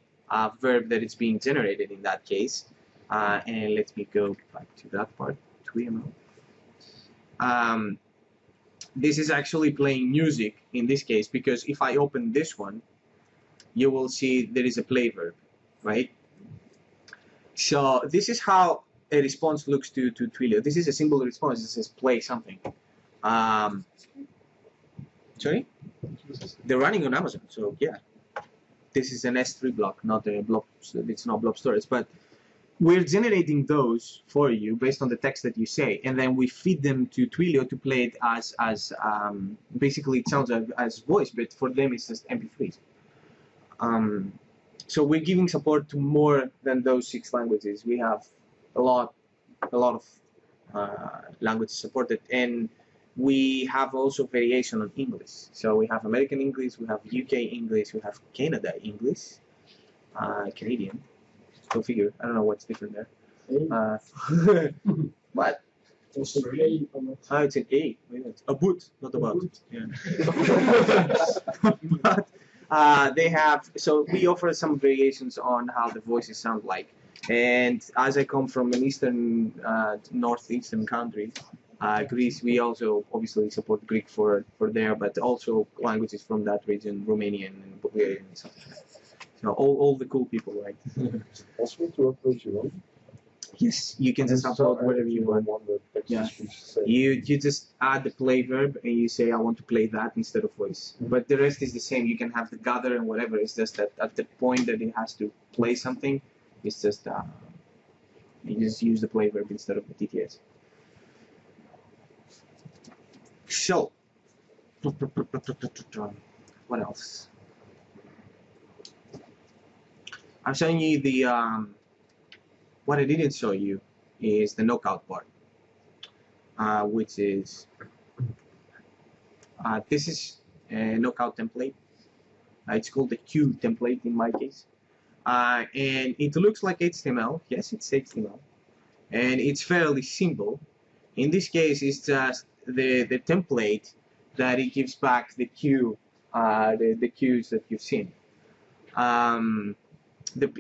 verb that is being generated in that case, and let me go back to that part, Twilio. This is actually playing music in this case, because if I open this one, you will see there is a play verb, right? So this is how a response looks to Twilio. This is a simple response. It says play something. Sorry? They're running on Amazon, so yeah. This is an S3 block, not a blob. It's not blob storage, but we're generating those for you based on the text that you say, and then we feed them to Twilio to play it as basically it sounds as voice, but for them it's just MP3s. So we're giving support to more than those 6 languages. We have a lot of languages supported, and we have also variation on English. So we have American English, we have UK English, we have Canada English, Canadian. Go figure. I don't know what's different there. But it's an A. A boot, not a boot. Yeah. But they have. So we offer some variations on how the voices sound like. And as I come from an eastern, northeastern country, Greece, we also obviously support Greek for there, but also languages from that region, Romanian and Bulgarian and stuff like that. So all the cool people, right? Is it possible to upload your own? Yes, you can just upload whatever you want. Yeah. You just add the play verb and you say I want to play that instead of voice. But the rest is the same. You can have the gather and whatever. It's just that at the point that it has to play something, it's just you just use the play verb instead of the TTS. So, what else? I'm showing you the what I didn't show you is the knockout part, which is this is a knockout template. It's called the Q template in my case, and it looks like HTML. Yes, it's HTML, and it's fairly simple. In this case, it's just the template that it gives back the Q, the Qs that you've seen.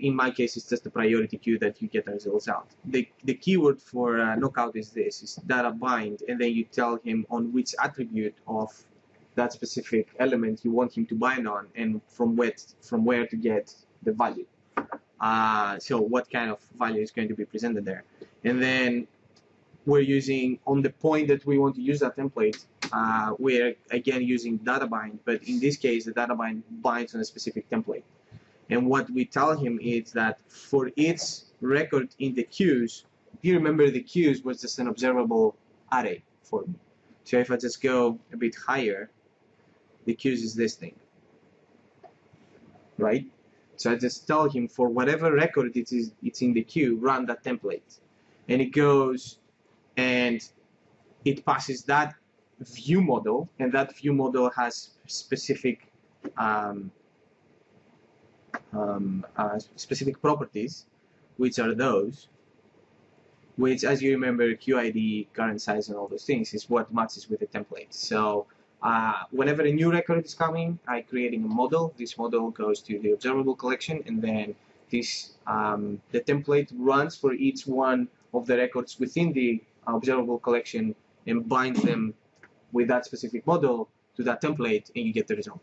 In my case, it's just the priority queue that you get as a result. The keyword for knockout is this, is data bind, and then you tell him on which attribute of that specific element you want him to bind on, and from where to get the value. So what kind of value is going to be presented there. And then we're using, on the point that we want to use that template, we're again using data bind, but in this case, the data bind binds on a specific template. And what we tell him is that for each record in the queues, you remember the queues was just an observable array for me. So if I just go a bit higher, the queues is this thing, right? So I just tell him for whatever record it's in the queue, run that template. And it goes and it passes that view model, and that view model has specific specific properties, which are those, which, as you remember, QID, current size, and all those things is what matches with the template. So whenever a new record is coming, I'm creating a model. This model goes to the observable collection, and then this the template runs for each one of the records within the observable collection and binds them with that specific model to that template, and you get the result.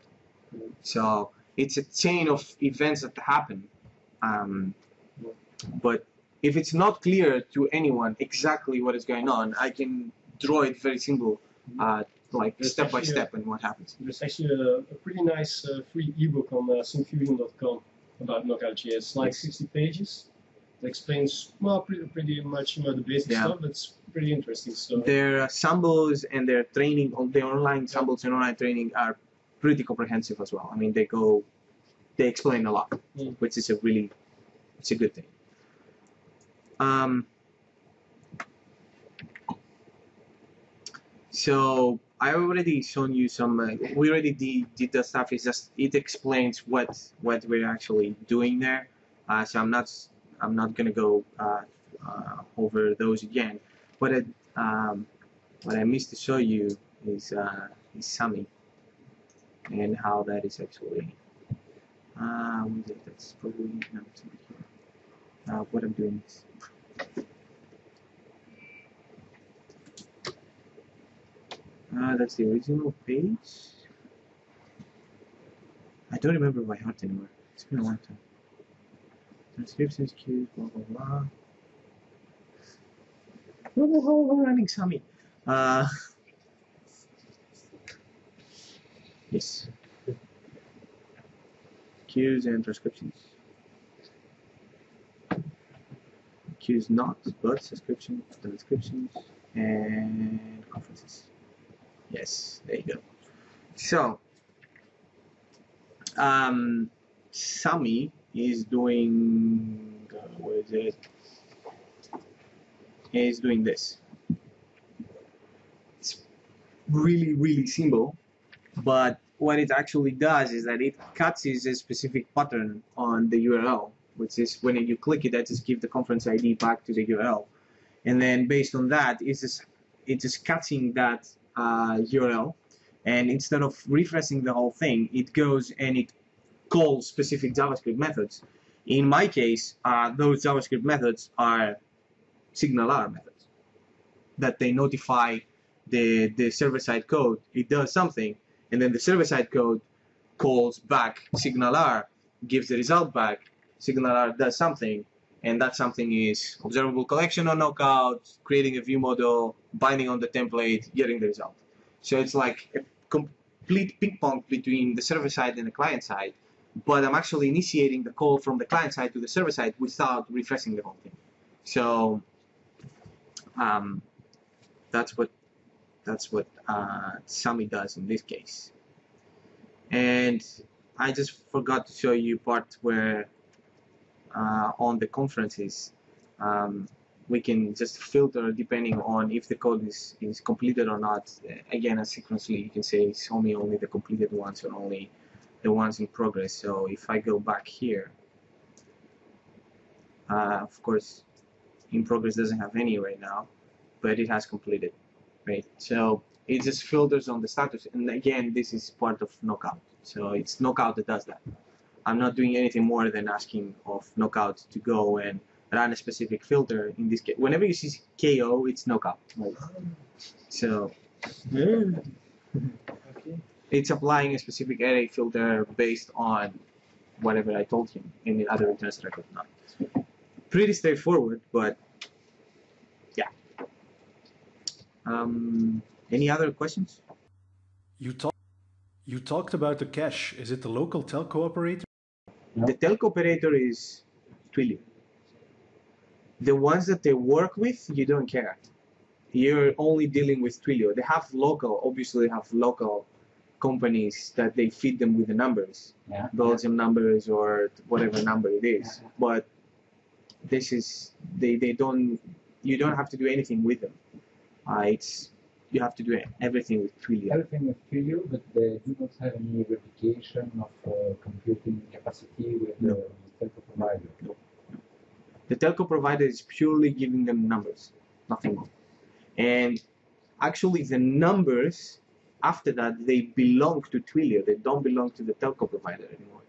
So it's a chain of events that happen, but if it's not clear to anyone exactly what is going on, I can draw it very simple, like step by step, and what happens. There's actually a pretty nice free ebook on syncfusion.com about Knockout.js. It's like 60 pages. It explains pretty much the basic stuff, but it's pretty interesting stuff. Their samples and their training, their online samples and online training are pretty comprehensive as well. I mean, they explain a lot, which is it's a good thing. So I already shown you some. We already did the stuff. It's just it explains what we're actually doing there. So I'm not gonna go over those again. What I missed to show you is Sami and how that is actually. That's probably not here. What I'm doing is. That's the original page. I don't remember by heart anymore. It's been a long time. Transcriptions, queues, blah blah blah. What the hell am I running, Sami? Yes. Queues and transcriptions. Queues not, but subscriptions, transcriptions, and conferences. Yes, there you go. So, Sami is doing, where is it? Is doing this. It's really simple, but what it actually does is that it catches a specific pattern on the URL, which is when you click it, that just gives the conference ID back to the URL, and then based on that, it's just catching that URL, and instead of refreshing the whole thing, it goes and it calls specific JavaScript methods. In my case, those JavaScript methods are SignalR methods. that they notify the server-side code, it does something, and then the server-side code calls back SignalR, gives the result back, SignalR does something, and that something is observable collection on knockout, creating a view model, binding on the template, getting the result. So it's like a complete ping pong between the server side and the client side, but I'm actually initiating the call from the client side to the server side without refreshing the whole thing. So that's what Sami does in this case. And I just forgot to show you part where on the conferences we can just filter depending on if the code is completed or not. Again, asynchronously, you can say show me only the completed ones or only the ones in progress. So if I go back here, of course, in progress doesn't have any right now, but it has completed, right? So it just filters on the status. And again, this is part of Knockout. So it's Knockout that does that. I'm not doing anything more than asking of Knockout to go and run a specific filter. In this case, whenever you see KO, it's Knockout. Right? So it's applying a specific array filter based on whatever I told him in the other returns record. Not pretty straightforward, but yeah. Any other questions? You talked about the cache. Is it the local telco operator? The telco operator is Twilio. The ones that they work with, you don't care. You're only dealing with Twilio. They have local, obviously they have local companies that they feed them with the numbers, Belgium numbers or whatever number it is. But this is, they don't, you don't have to do anything with them. You have to do everything with Twilio. Everything with Twilio, but they do not have any replication of computing capacity with the telco provider. No. The telco provider is purely giving them numbers, nothing more. And actually the numbers, after that, they belong to Twilio. They don't belong to the telco provider anymore.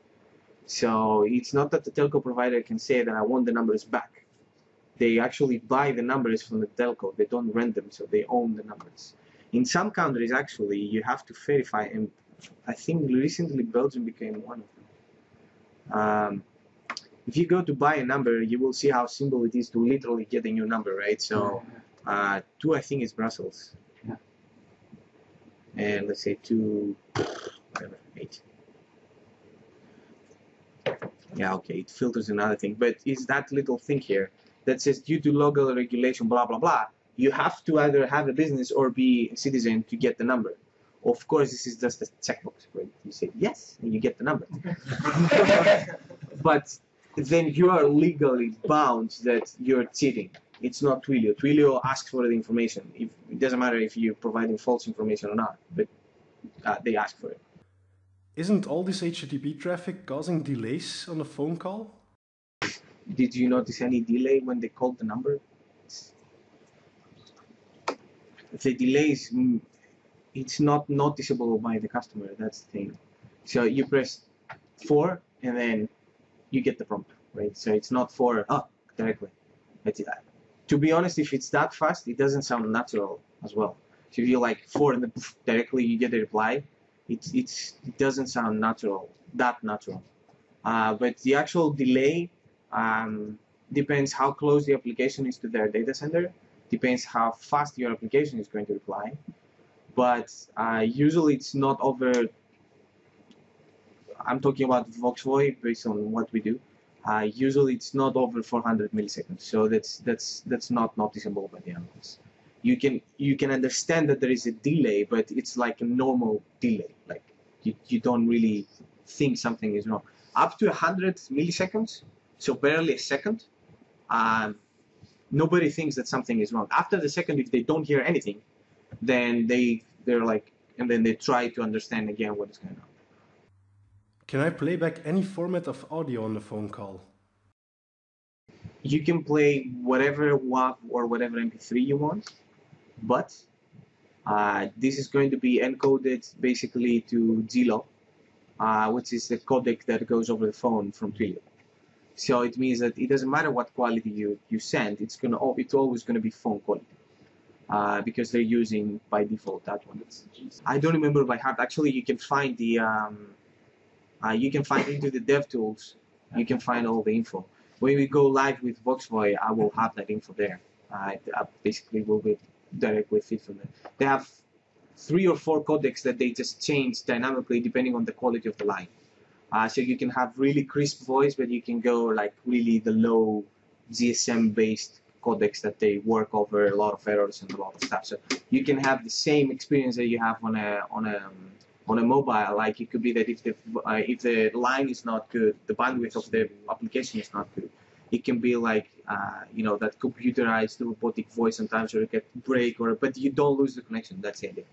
So it's not that the telco provider can say that I want the numbers back. They actually buy the numbers from the telco. They don't rent them, so they own the numbers. In some countries, actually, you have to verify, and I think recently Belgium became one of them. If you go to buy a number, you will see how simple it is to literally get a new number, right? So 2, I think, is Brussels. Yeah. And let's say 2, whatever, 8. Yeah, okay, it filters another thing, but it's that little thing here that says due to local regulation, blah, blah, blah, you have to either have a business or be a citizen to get the number. Of course, this is just a checkbox, right? You say yes, and you get the number. But then you are legally bound that you're cheating. It's not Twilio. Twilio asks for the information. It doesn't matter if you're providing false information or not, but they ask for it. Isn't all this HTTP traffic causing delays on the phone call? Did you notice any delay when they called the number? The delays, it's not noticeable by the customer. That's the thing. So you press 4 and then you get the prompt, right? So it's not 4 directly. To be honest, if it's that fast, it doesn't sound natural as well. So if you're like 4 and then directly you get a reply, it doesn't sound natural, that natural. But the actual delay depends how close the application is to their data center, depends how fast your application is going to reply. But usually it's not over, I'm talking about Voxboy based on what we do. Usually it's not over 400 milliseconds, so that's not noticeable by the analysts. You can understand that there is a delay, but it's like a normal delay. Like you don't really think something is wrong. Up to 100 milliseconds, so barely a second, nobody thinks that something is wrong. After the second, if they don't hear anything, then they're like, and then they try to understand again what is going on. Can I play back any format of audio on the phone call? You can play whatever WAV or whatever MP3 you want, but this is going to be encoded basically to GLO, which is the codec that goes over the phone from Twilio. So it means that it doesn't matter what quality you send, it's always going to be phone quality. because they're using by default that one. I don't remember by heart. Actually, you can find the into the dev tools. You can find all the info. When we go live with Voxboy, I will have that info there. I basically will be directly fit from there. They have 3 or 4 codecs that they just change dynamically depending on the quality of the line. So you can have really crisp voice, but you can go like really the low GSM-based codecs that they work over a lot of errors and a lot of stuff. So you can have the same experience that you have on a mobile. Like it could be that if the line is not good, the bandwidth of the application is not good. It can be like that computerized robotic voice sometimes, or it can break, but you don't lose the connection. That's the idea.